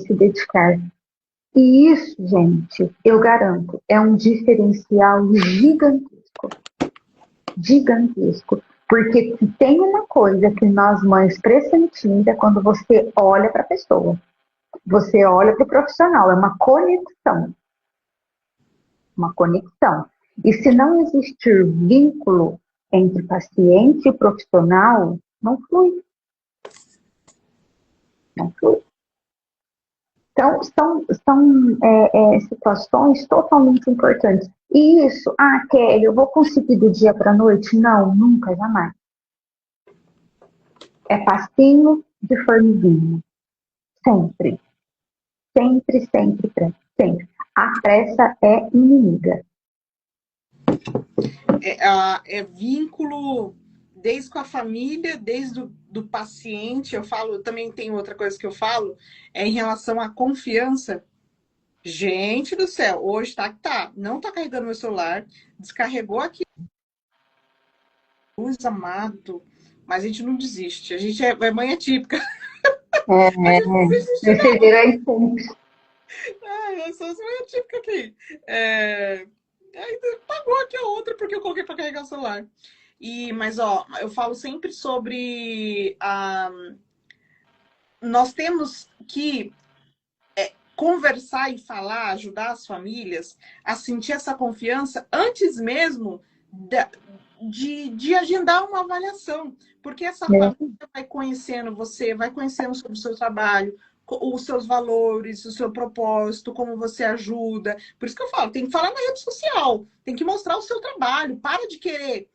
se dedicar. E isso, gente, eu garanto, é um diferencial gigantesco. Gigantesco. Porque se tem uma coisa que nós mães pressentimos é quando você olha para a pessoa. Você olha para o profissional, é uma conexão. Uma conexão. E se não existir vínculo entre paciente e profissional, não flui. Não flui. Então, são situações totalmente importantes. E isso, Kelly, eu vou conseguir do dia para a noite? Não, nunca, jamais. É passinho de formiguinha. Sempre. Sempre, sempre, sempre. A pressa é inimiga. É vínculo desde com a família, desde do paciente. Eu falo, também tem outra coisa que eu falo, é em relação à confiança. Gente do céu, hoje tá. Não tá carregando meu celular, descarregou aqui. Luz amado, mas a gente não desiste. A gente é mãe típica. A gente não desiste, não. Eu sou mãe típica aqui. Aí pagou aqui a outra porque eu coloquei para carregar o celular. Mas, eu falo sempre sobre nós temos que conversar e falar, ajudar as famílias a sentir essa confiança antes mesmo de agendar uma avaliação. Porque essa família vai conhecendo você, vai conhecendo sobre o seu trabalho, os seus valores, o seu propósito, como você ajuda. Por isso que eu falo, tem que falar na rede social, tem que mostrar o seu trabalho, para de querer.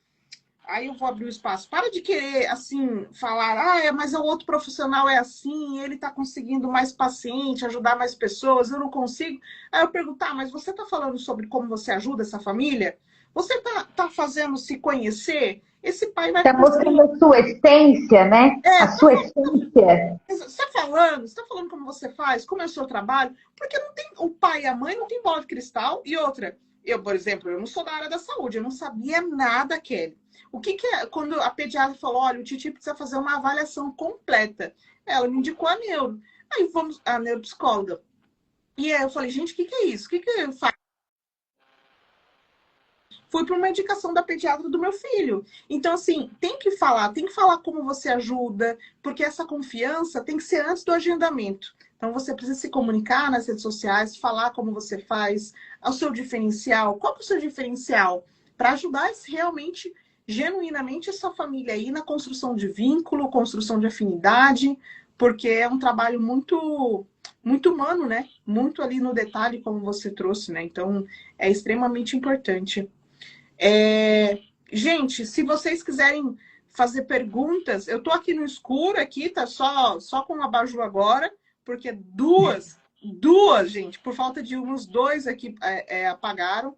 Aí eu vou abrir o espaço. Para de querer, assim, falar, mas o outro profissional é assim, ele está conseguindo mais paciente, ajudar mais pessoas, eu não consigo. Aí eu pergunto, mas você está falando sobre como você ajuda essa família? Você está fazendo se conhecer? Esse pai vai... Está mostrando a sua essência, né? A sua essência. Você está falando como você faz, como é o seu trabalho? Porque não tem, o pai e a mãe não tem bola de cristal. E outra, eu, por exemplo, eu não sou da área da saúde, eu não sabia nada, Kelly. O que é? Quando a pediatra falou, olha, o Titi precisa fazer uma avaliação completa. Ela me indicou a neuro. Aí fomos a neuropsicóloga. E aí eu falei, gente, o que é isso? O que faz? Fui para uma indicação da pediatra do meu filho. Então, assim, tem que falar como você ajuda, porque essa confiança tem que ser antes do agendamento. Então, você precisa se comunicar nas redes sociais, falar como você faz, o seu diferencial. Qual é o seu diferencial? Para ajudar realmente, genuinamente, essa família aí na construção de vínculo, construção de afinidade, porque é um trabalho muito, muito humano, né? Muito ali no detalhe, como você trouxe, né? Então, é extremamente importante. Gente, se vocês quiserem fazer perguntas, eu tô aqui no escuro, aqui tá só com o abajur agora, porque duas, gente, por falta de uns dois aqui apagaram.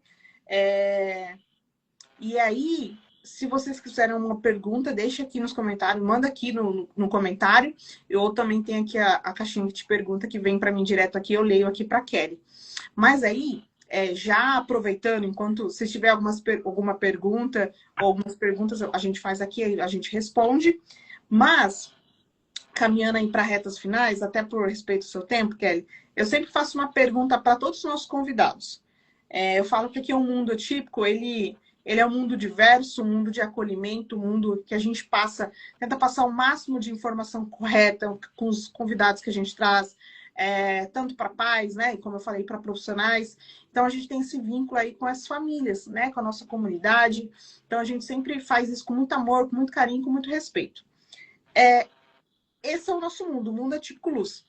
E aí, se vocês quiserem uma pergunta, deixa aqui nos comentários, manda aqui no comentário. Eu também tenho aqui a caixinha que te pergunta, que vem para mim direto aqui, eu leio aqui para Kelly. Mas aí, já aproveitando, enquanto se tiver alguma pergunta, ou algumas perguntas a gente faz aqui, a gente responde. Mas, caminhando aí para retas finais, até por respeito do seu tempo, Kelly, eu sempre faço uma pergunta para todos os nossos convidados. Eu falo que aqui é um mundo atípico, ele é um mundo diverso, um mundo de acolhimento, um mundo que a gente tenta passar o máximo de informação correta com os convidados que a gente traz, tanto para pais, né? E como eu falei, para profissionais. Então, a gente tem esse vínculo aí com as famílias, né? Com a nossa comunidade. Então, a gente sempre faz isso com muito amor, com muito carinho, com muito respeito. Esse é o nosso mundo, o mundo atípico luz.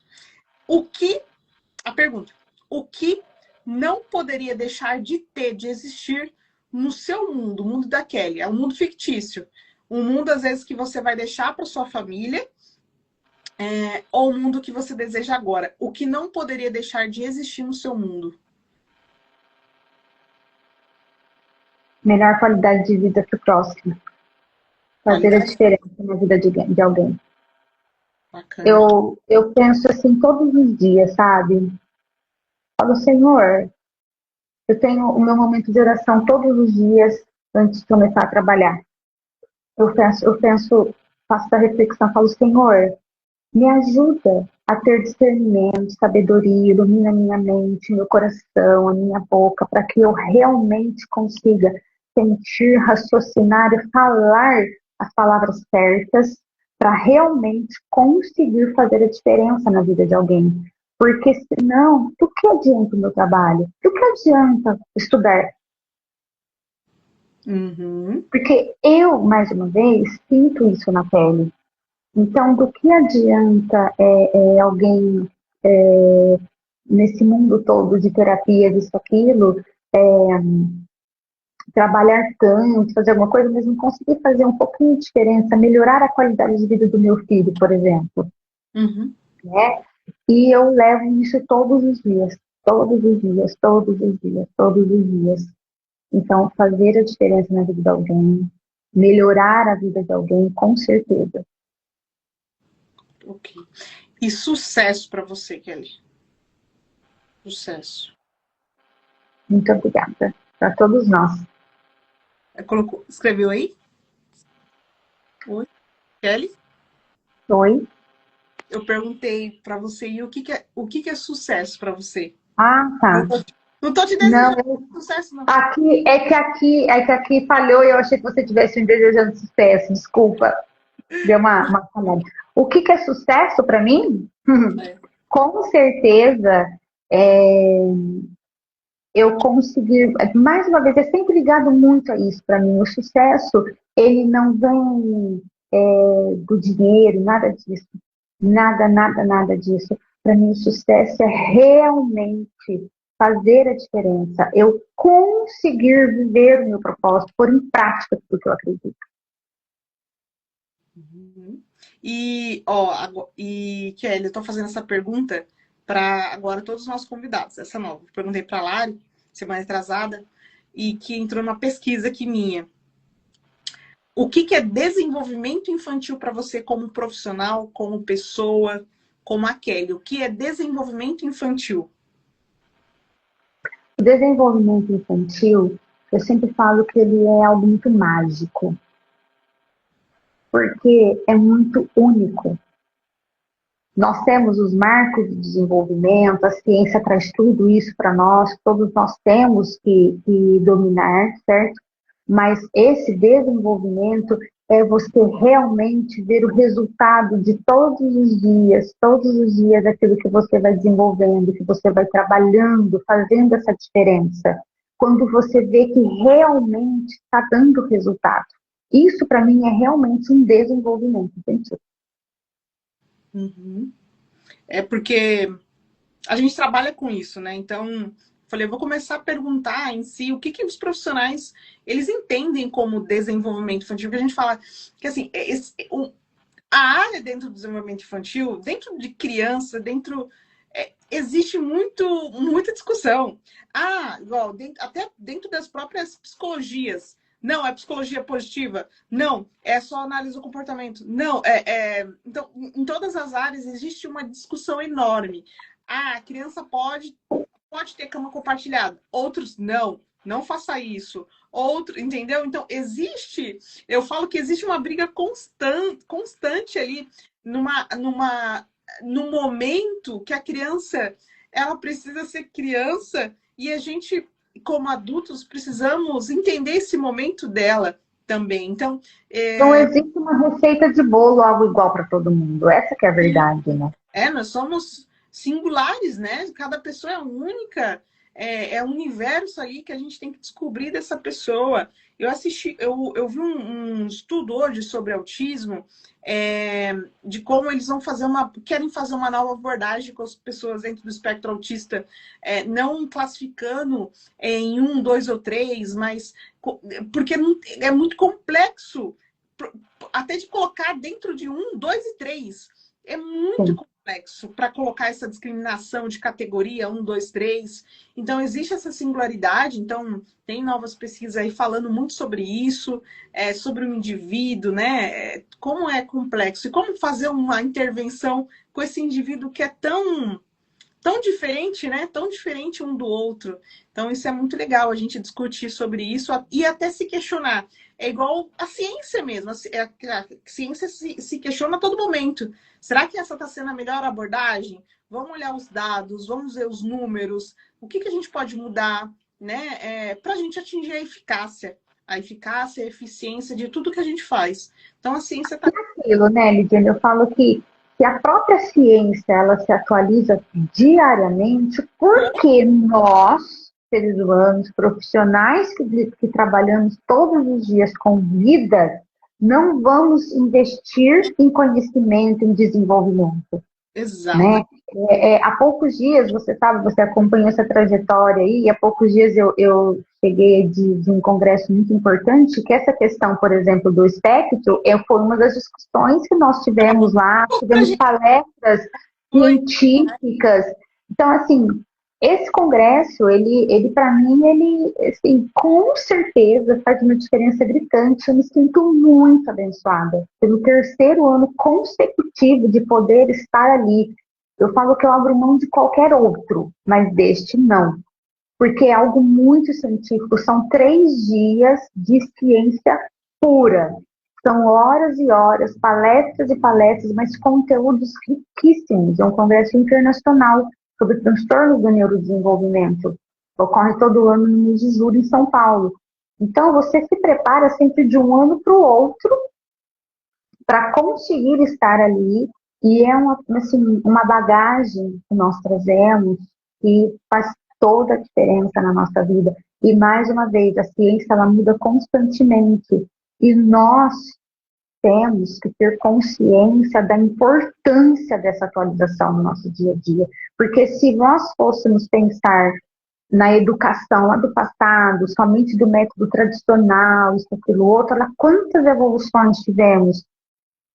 A pergunta, o que não poderia deixar de existir no seu mundo, o mundo da Kelly? É um mundo fictício. Um mundo, às vezes, que você vai deixar para sua família, ou o mundo que você deseja agora. O que não poderia deixar de existir no seu mundo? Melhor qualidade de vida para o próximo. Fazer a diferença na vida de alguém. Bacana. Eu penso assim todos os dias, sabe? Falo, Senhor, eu tenho o meu momento de oração todos os dias antes de começar a trabalhar. Eu penso, faço essa reflexão, falo, Senhor, me ajuda a ter discernimento, sabedoria, ilumina minha mente, meu coração, a minha boca, para que eu realmente consiga sentir, raciocinar e falar as palavras certas para realmente conseguir fazer a diferença na vida de alguém. Porque senão, do que adianta o meu trabalho? Do que adianta estudar? Uhum. Porque eu, mais uma vez, sinto isso na pele. Então, do que adianta alguém nesse mundo todo de terapias, isso, aquilo, trabalhar tanto, fazer alguma coisa, mas não conseguir fazer um pouquinho de diferença, melhorar a qualidade de vida do meu filho, por exemplo. Uhum. Né? E eu levo isso todos os dias, todos os dias, todos os dias, todos os dias. Então, fazer a diferença na vida de alguém, melhorar a vida de alguém, com certeza. Ok. E sucesso para você, Kelly? Sucesso. Muito obrigada. Para todos nós. Escreveu aí? Oi, Kelly? Oi? Eu perguntei para você e o que é sucesso para você? Ah, tá. Não tô te Não, desejando sucesso, não. aqui falhou e eu achei que você tivesse me desejando sucesso. Desculpa. Deu uma falhada. O que é sucesso para mim? É. Com certeza, eu conseguir, mais uma vez, é sempre ligado muito a isso para mim. O sucesso, ele não vem do dinheiro, nada disso. Nada, nada, nada disso. Para mim, o sucesso é realmente fazer a diferença. Eu conseguir viver o meu propósito, pôr em prática tudo que eu acredito. Uhum. E, Kelly, eu tô fazendo essa pergunta para agora todos os nossos convidados, essa nova. Eu perguntei para a Lari, semana atrasada, e que entrou numa pesquisa aqui minha. O que é desenvolvimento infantil para você como profissional, como pessoa, como a Kelly? O que é desenvolvimento infantil? O desenvolvimento infantil, eu sempre falo que ele é algo muito mágico, porque é muito único. Nós temos os marcos de desenvolvimento, a ciência traz tudo isso para nós, todos nós temos que dominar, certo? Mas esse desenvolvimento é você realmente ver o resultado de todos os dias, aquilo que você vai desenvolvendo, que você vai trabalhando, fazendo essa diferença. Quando você vê que realmente está dando resultado. Isso, para mim, é realmente um desenvolvimento, entende? Uhum. É porque a gente trabalha com isso, né? Então, falei, eu vou começar a perguntar em si o que os profissionais eles entendem como desenvolvimento infantil, porque a gente fala que assim, a área dentro do desenvolvimento infantil, dentro de criança, existe muita discussão. Igual, até dentro das próprias psicologias. Não, é psicologia positiva. Não, é só análise do comportamento. Não, então, em todas as áreas existe uma discussão enorme. A criança pode ter cama compartilhada. Outros, não faça isso. Outro, entendeu? Então, eu falo que existe uma briga constante ali num momento que a criança, ela precisa ser criança e a gente, como adultos, precisamos entender esse momento dela também. Então, Não existe uma receita de bolo, algo igual para todo mundo. Essa que é a verdade, né? nós somos singulares, né? Cada pessoa é única, é um universo ali que a gente tem que descobrir dessa pessoa. Eu vi um estudo hoje sobre autismo, de como eles querem fazer uma nova abordagem com as pessoas dentro do espectro autista, não classificando em 1, 2 ou 3, mas porque é muito complexo, até de colocar dentro de 1, 2 e 3. É muito Sim. complexo para colocar essa discriminação de categoria 1, 2, 3. Então, existe essa singularidade. Então, tem novas pesquisas aí falando muito sobre isso, sobre o indivíduo, né? Como é complexo e como fazer uma intervenção com esse indivíduo que é tão diferente, né? Tão diferente um do outro. Então, isso é muito legal, a gente discutir sobre isso e até se questionar. É igual a ciência mesmo. A ciência se questiona a todo momento. Será que essa está sendo a melhor abordagem? Vamos olhar os dados, vamos ver os números. O que a gente pode mudar, né? Para a gente atingir a eficácia. A eficácia, a eficiência de tudo que a gente faz. Então, a ciência está... Aquilo, né, Lidiane? Eu falo que a própria ciência, ela se atualiza diariamente porque nós, seres humanos, profissionais que trabalhamos todos os dias com vida, não vamos investir em conhecimento, em desenvolvimento. Exato. Né? Há poucos dias, você sabe, você acompanha essa trajetória aí, e há poucos dias eu cheguei de um congresso muito importante, que essa questão, por exemplo, do espectro, foi uma das discussões que nós tivemos lá, Pra tivemos gente palestras foi. científicas. Então, assim, esse congresso, ele para mim, ele, assim, com certeza faz uma diferença gritante. Eu me sinto muito abençoada pelo terceiro ano consecutivo de poder estar ali. Eu falo que eu abro mão de qualquer outro, mas deste não, porque é algo muito científico. São 3 dias de ciência pura. São horas e horas, palestras e palestras, mas conteúdos riquíssimos. É um congresso internacional sobre transtornos do neurodesenvolvimento. Ocorre todo ano no mês de julho em São Paulo. Então, você se prepara sempre de um ano para o outro para conseguir estar ali, e é assim, uma bagagem que nós trazemos que faz toda a diferença na nossa vida. E mais uma vez, a ciência ela muda constantemente e nós temos que ter consciência da importância dessa atualização no nosso dia a dia, porque se nós fôssemos pensar na educação lá do passado, somente do método tradicional, isso, aquilo, outro, olha quantas evoluções tivemos,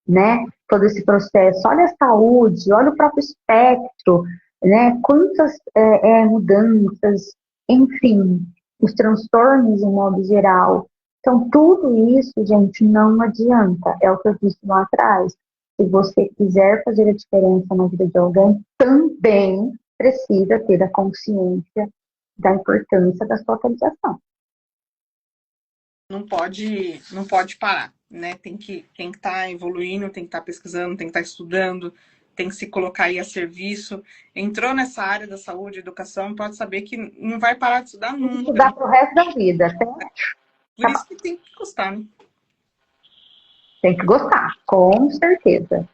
né? Todo esse processo. Olha a saúde, olha o próprio espectro, né? Quantas mudanças, enfim, os transtornos em modo geral. Então, tudo isso, gente, não adianta. É o que eu disse lá atrás. Se você quiser fazer a diferença na vida de alguém, também precisa ter a consciência da importância da sua atualização. Não pode parar, né? Tem que estar evoluindo, tem que estar pesquisando, tem que estar estudando, tem que se colocar aí a serviço. Entrou nessa área da saúde, educação, pode saber que não vai parar de estudar nunca. Estudar para o resto da vida, até. Por isso que tem que gostar, né? Tem que gostar, com certeza.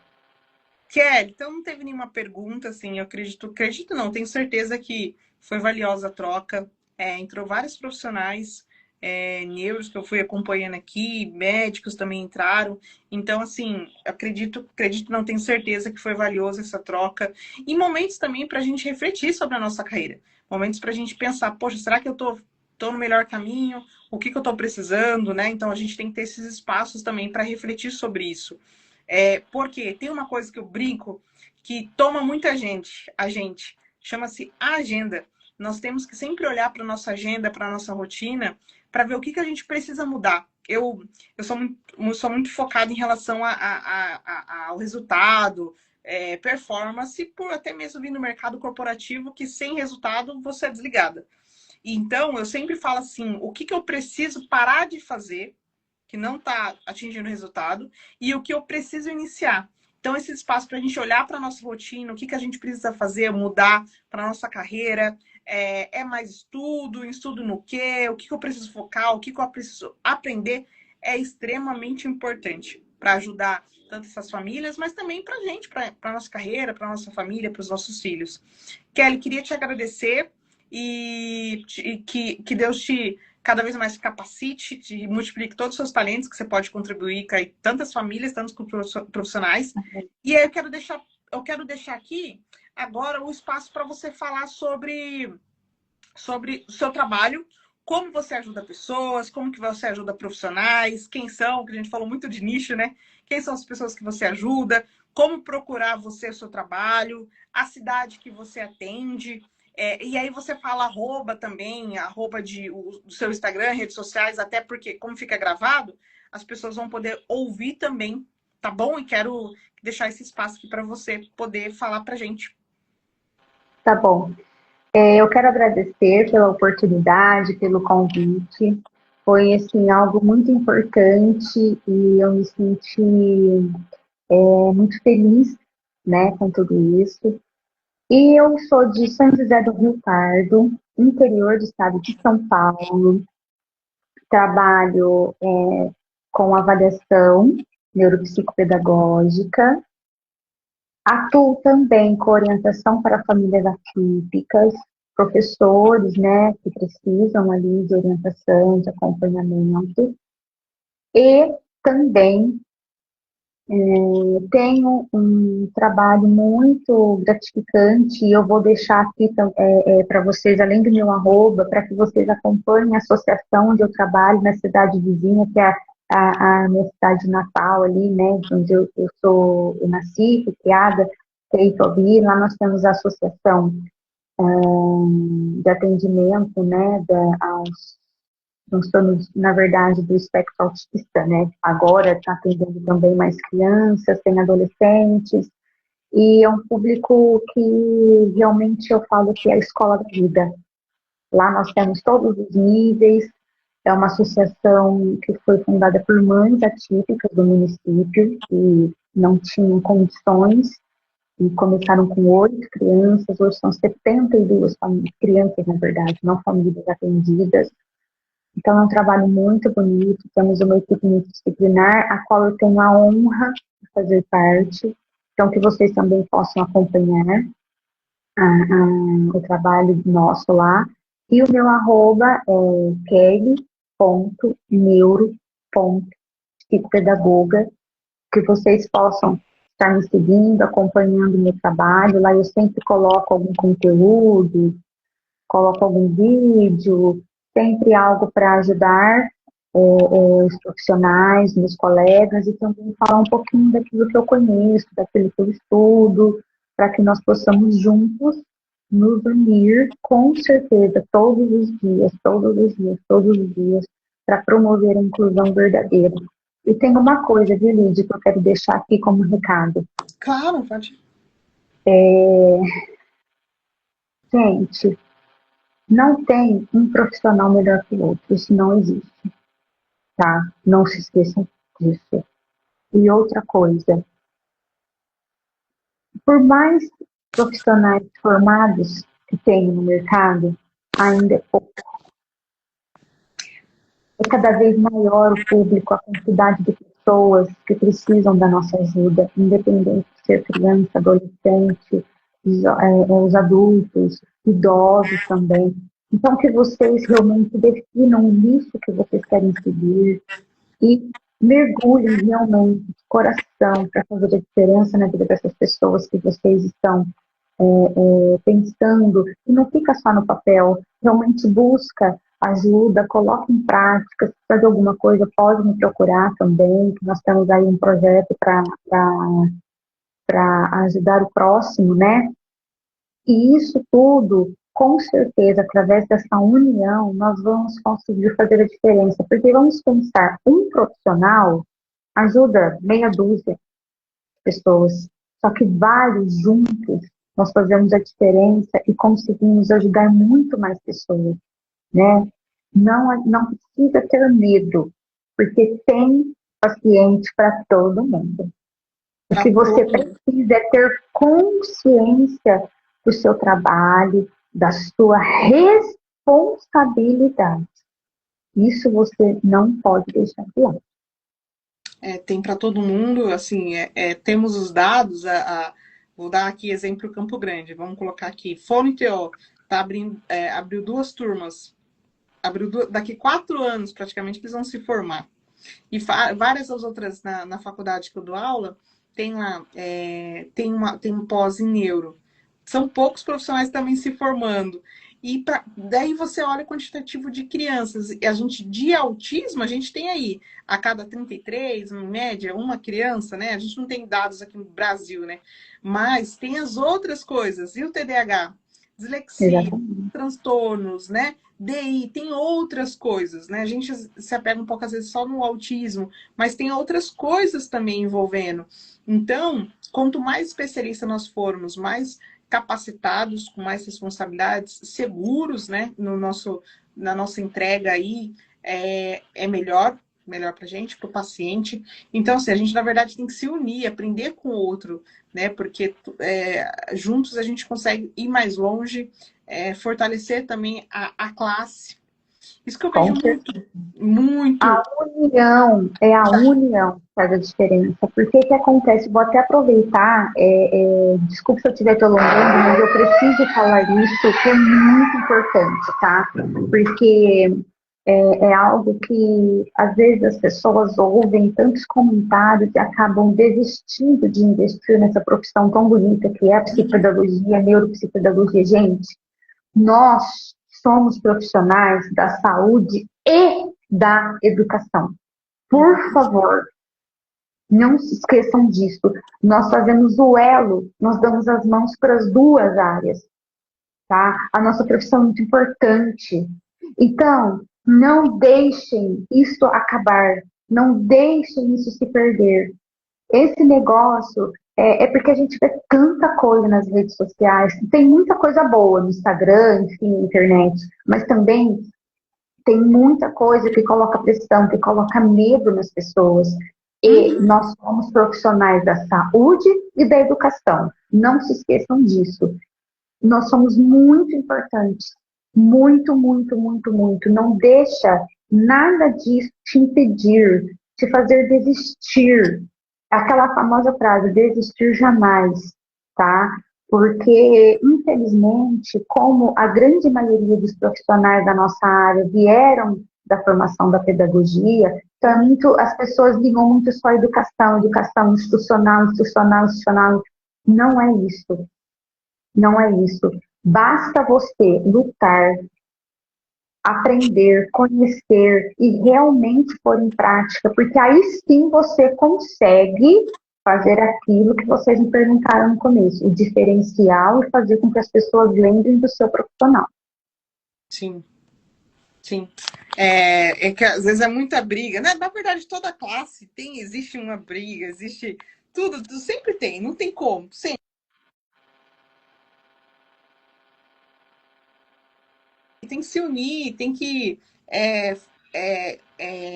Kelly, então não teve nenhuma pergunta, assim, eu acredito não, tenho certeza que foi valiosa a troca. Entrou vários profissionais, neuros que eu fui acompanhando aqui, médicos também entraram. Então, assim, acredito não, tenho certeza que foi valiosa essa troca. E momentos também para a gente refletir sobre a nossa carreira. Momentos para a gente pensar, poxa, será que eu tô no melhor caminho? O que eu estou precisando, né? Então a gente tem que ter esses espaços também para refletir sobre isso. Porque tem uma coisa que eu brinco que toma muita gente, chama-se agenda. Nós temos que sempre olhar para a nossa agenda, para a nossa rotina, para ver o que a gente precisa mudar. Eu sou muito focada em relação ao resultado, performance, por até mesmo vir no mercado corporativo, que sem resultado você é desligada. Então, eu sempre falo assim, o que eu preciso parar de fazer que não está atingindo o resultado e o que eu preciso iniciar. Então, esse espaço para a gente olhar para a nossa rotina, o que a gente precisa fazer, mudar para a nossa carreira, mais estudo no quê, o que eu preciso focar, o que eu preciso aprender, é extremamente importante para ajudar tanto essas famílias, mas também para a gente, para a nossa carreira, para a nossa família, para os nossos filhos. Kelly, queria te agradecer e que Deus te cada vez mais capacite, te multiplique todos os seus talentos que você pode contribuir com tantas famílias, tantos profissionais. E aí eu quero deixar aqui agora o espaço para você falar sobre o seu trabalho, como você ajuda pessoas, como que você ajuda profissionais, quem são, que a gente falou muito de nicho, né? Quem são as pessoas que você ajuda, como procurar você o seu trabalho, a cidade que você atende. E aí você fala arroba também, arroba do seu Instagram, redes sociais, até porque, como fica gravado, as pessoas vão poder ouvir também, tá bom? E quero deixar esse espaço aqui para você poder falar pra gente. Tá bom. Eu quero agradecer pela oportunidade, pelo convite. Foi, assim, algo muito importante e eu me senti muito feliz, né, com tudo isso. E eu sou de São José do Rio Pardo, interior do estado de São Paulo. Trabalho com avaliação neuropsicopedagógica. Atuo também com orientação para famílias atípicas, professores, né, que precisam ali de orientação, de acompanhamento. E também Tenho um trabalho muito gratificante e eu vou deixar aqui para vocês, além do meu arroba, para que vocês acompanhem a associação onde eu trabalho na cidade vizinha, que é a minha cidade natal ali, né, onde eu nasci, fui criada, Teitobi. Lá nós temos a associação de atendimento, né, aos transtornos, na verdade, do espectro autista, né? Agora está atendendo também mais crianças, tem adolescentes, e é um público que realmente eu falo que é a escola da vida. Lá nós temos todos os níveis, é uma associação que foi fundada por mães atípicas do município, que não tinham condições, e começaram com 8 crianças, hoje são 72 crianças, na verdade, não famílias atendidas. Então, é um trabalho muito bonito. Temos uma equipe multidisciplinar, a qual eu tenho a honra de fazer parte. Então, que vocês também possam acompanhar o trabalho nosso lá. E o meu arroba é kelly.neuro.psicopedagoga, que vocês possam estar me seguindo, acompanhando o meu trabalho. Lá eu sempre coloco algum conteúdo, coloco algum vídeo, sempre algo para ajudar os profissionais, meus colegas, e também falar um pouquinho daquilo que eu conheço, daquilo que eu estudo, para que nós possamos juntos nos unir, com certeza, todos os dias, todos os dias, todos os dias, para promover a inclusão verdadeira. E tem uma coisa, viu, Lídia, que eu quero deixar aqui como recado. Claro, pode. Gente, não tem um profissional melhor que o outro, isso não existe, tá? Não se esqueçam disso. E outra coisa, por mais profissionais formados que tem no mercado, ainda é pouco. É cada vez maior o público, a quantidade de pessoas que precisam da nossa ajuda, independente de ser criança, adolescente, os adultos, idosos também. Então, que vocês realmente definam o nicho que vocês querem seguir e mergulhem realmente de coração para fazer a diferença na vida dessas pessoas que vocês estão pensando, e não fica só no papel, realmente busca ajuda, coloca em prática. Se fazer alguma coisa, pode me procurar também, que nós temos aí um projeto para ajudar o próximo, né? E isso tudo, com certeza, através dessa união, nós vamos conseguir fazer a diferença. Porque vamos pensar, um profissional ajuda meia dúzia de pessoas, só que vários juntos nós fazemos a diferença e conseguimos ajudar muito mais pessoas, né? Não precisa ter medo, porque tem paciente para todo mundo. O que você precisa é ter consciência do seu trabalho, da sua responsabilidade. Isso você não pode deixar de lado. Tem para todo mundo, assim, temos os dados, vou dar aqui exemplo Campo Grande, vamos colocar aqui, FONTO tá abriu 2 turmas, daqui 4 anos praticamente eles vão se formar. E várias das outras na faculdade que eu dou aula, tem lá, tem um pós em neuro. São poucos profissionais também se formando. E daí você olha o quantitativo de crianças. E de autismo, a gente tem aí, a cada 33, em média, uma criança, né? A gente não tem dados aqui no Brasil, né? Mas tem as outras coisas. E o TDAH? Dislexia, transtornos, né? DI, tem outras coisas, né? A gente se apega um pouco, às vezes, só no autismo, mas tem outras coisas também envolvendo. Então, quanto mais especialista nós formos, mais capacitados, com mais responsabilidades, seguros, né, na nossa entrega aí, é melhor para a gente, para o paciente. Então, assim, a gente, na verdade, tem que se unir, aprender com o outro, né, porque juntos a gente consegue ir mais longe, fortalecer também a classe. Isso que eu vejo muito. A união que faz a diferença. Porque o que acontece? Vou até aproveitar, desculpe se eu estiver te alongando, mas eu preciso falar isso, que é muito importante, tá? Porque é algo que às vezes as pessoas ouvem tantos comentários e acabam desistindo de investir nessa profissão tão bonita que é a psicopedagogia, a neuropsicopedagogia. Gente, nós somos profissionais da saúde e da educação. Por favor, não se esqueçam disso. Nós fazemos o elo, nós damos as mãos para as duas áreas, tá? A nossa profissão é muito importante. Então, não deixem isso acabar, não deixem isso se perder. Esse negócio é porque a gente vê tanta coisa nas redes sociais, tem muita coisa boa no Instagram, enfim, na internet, mas também tem muita coisa que coloca pressão, que coloca medo nas pessoas. E nós somos profissionais da saúde e da educação. Não se esqueçam disso. Nós somos muito importantes. Muito, muito, muito, muito. Não deixa nada disso te impedir, te fazer desistir. Aquela famosa frase, desistir jamais, tá? Porque, infelizmente, como a grande maioria dos profissionais da nossa área vieram da formação da pedagogia, então as pessoas ligam muito só a educação, educação institucional, institucional, institucional. Não é isso. Não é isso. Basta você lutar, aprender, conhecer e realmente pôr em prática, porque aí sim você consegue fazer aquilo que vocês me perguntaram no começo, o diferencial e fazer com que as pessoas lembrem do seu profissional. Sim, sim. É que às vezes é muita briga, né? Na verdade, toda classe existe uma briga, existe tudo sempre tem, não tem como, sempre. Tem que se unir, tem que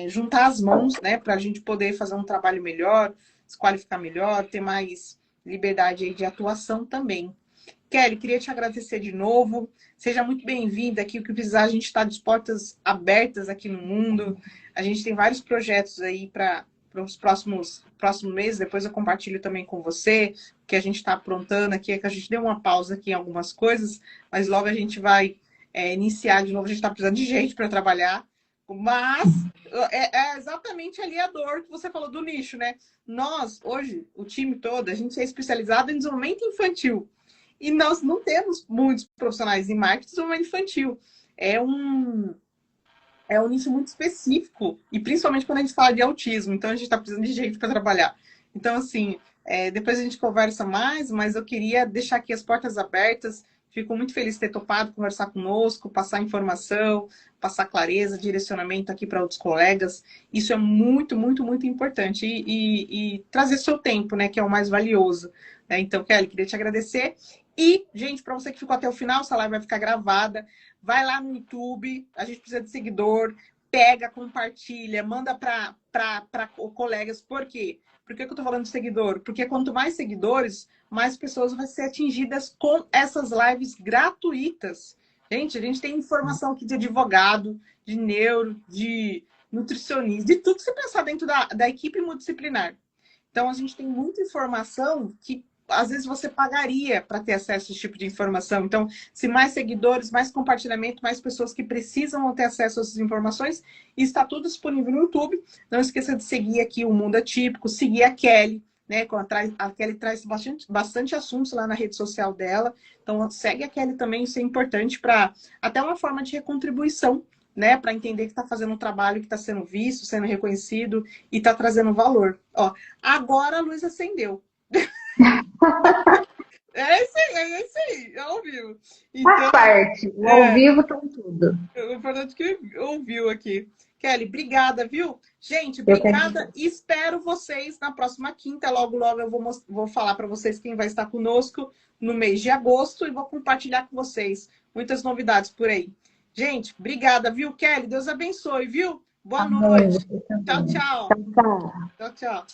juntar as mãos, né, para a gente poder fazer um trabalho melhor, se qualificar melhor, ter mais liberdade aí de atuação também. Kelly, queria te agradecer de novo. Seja muito bem-vinda aqui. O que precisar, a gente está de portas abertas aqui no mundo. A gente tem vários projetos aí para os próximos meses. Depois eu compartilho também com você o que a gente está aprontando aqui. É que a gente deu uma pausa aqui em algumas coisas, mas logo a gente vai iniciar de novo. A gente está precisando de gente para trabalhar. Mas é exatamente ali a dor que você falou do nicho, né? Nós, hoje, o time todo, a gente é especializado em desenvolvimento infantil. E nós não temos muitos profissionais em marketing de desenvolvimento infantil. É um nicho muito específico, e principalmente quando a gente fala de autismo. Então, a gente está precisando de gente para trabalhar. Então, assim, depois a gente conversa mais, mas eu queria deixar aqui as portas abertas. Fico muito feliz de ter topado conversar conosco, passar informação, passar clareza, direcionamento aqui para outros colegas. Isso é muito, muito, muito importante. E trazer seu tempo, né, que é o mais valioso. Então, Kelly, queria te agradecer. E, gente, para você que ficou até o final, essa live vai ficar gravada. Vai lá no YouTube, a gente precisa de seguidor, pega, compartilha, manda para colegas. Por quê? Por que eu estou falando de seguidor? Porque quanto mais seguidores, mais pessoas vão ser atingidas com essas lives gratuitas. Gente, a gente tem informação aqui de advogado, de neuro, de nutricionista, de tudo que você pensar dentro da equipe multidisciplinar. Então, a gente tem muita informação que às vezes você pagaria para ter acesso a esse tipo de informação. Então, se mais seguidores, mais compartilhamento, mais pessoas que precisam ter acesso a essas informações, está tudo disponível no YouTube. Não esqueça de seguir aqui o Mundo Atípico, seguir a Kelly, né? A Kelly traz bastante assuntos lá na rede social dela. Então, segue a Kelly também, isso é importante para até uma forma de recontribuição, né, para entender que está fazendo um trabalho que está sendo visto, sendo reconhecido e está trazendo valor. Ó, agora a luz acendeu. É isso aí, é ao vivo. Então, faz parte, o ao vivo tem tudo. O importante que ouviu aqui. Kelly, obrigada, viu? Gente, obrigada. Espero vocês na próxima quinta. Logo, logo eu vou falar para vocês quem vai estar conosco no mês de agosto e vou compartilhar com vocês muitas novidades por aí. Gente, obrigada, viu, Kelly? Deus abençoe, viu? Boa noite. Tchau, tchau. Tchau, tchau. Tchau, tchau.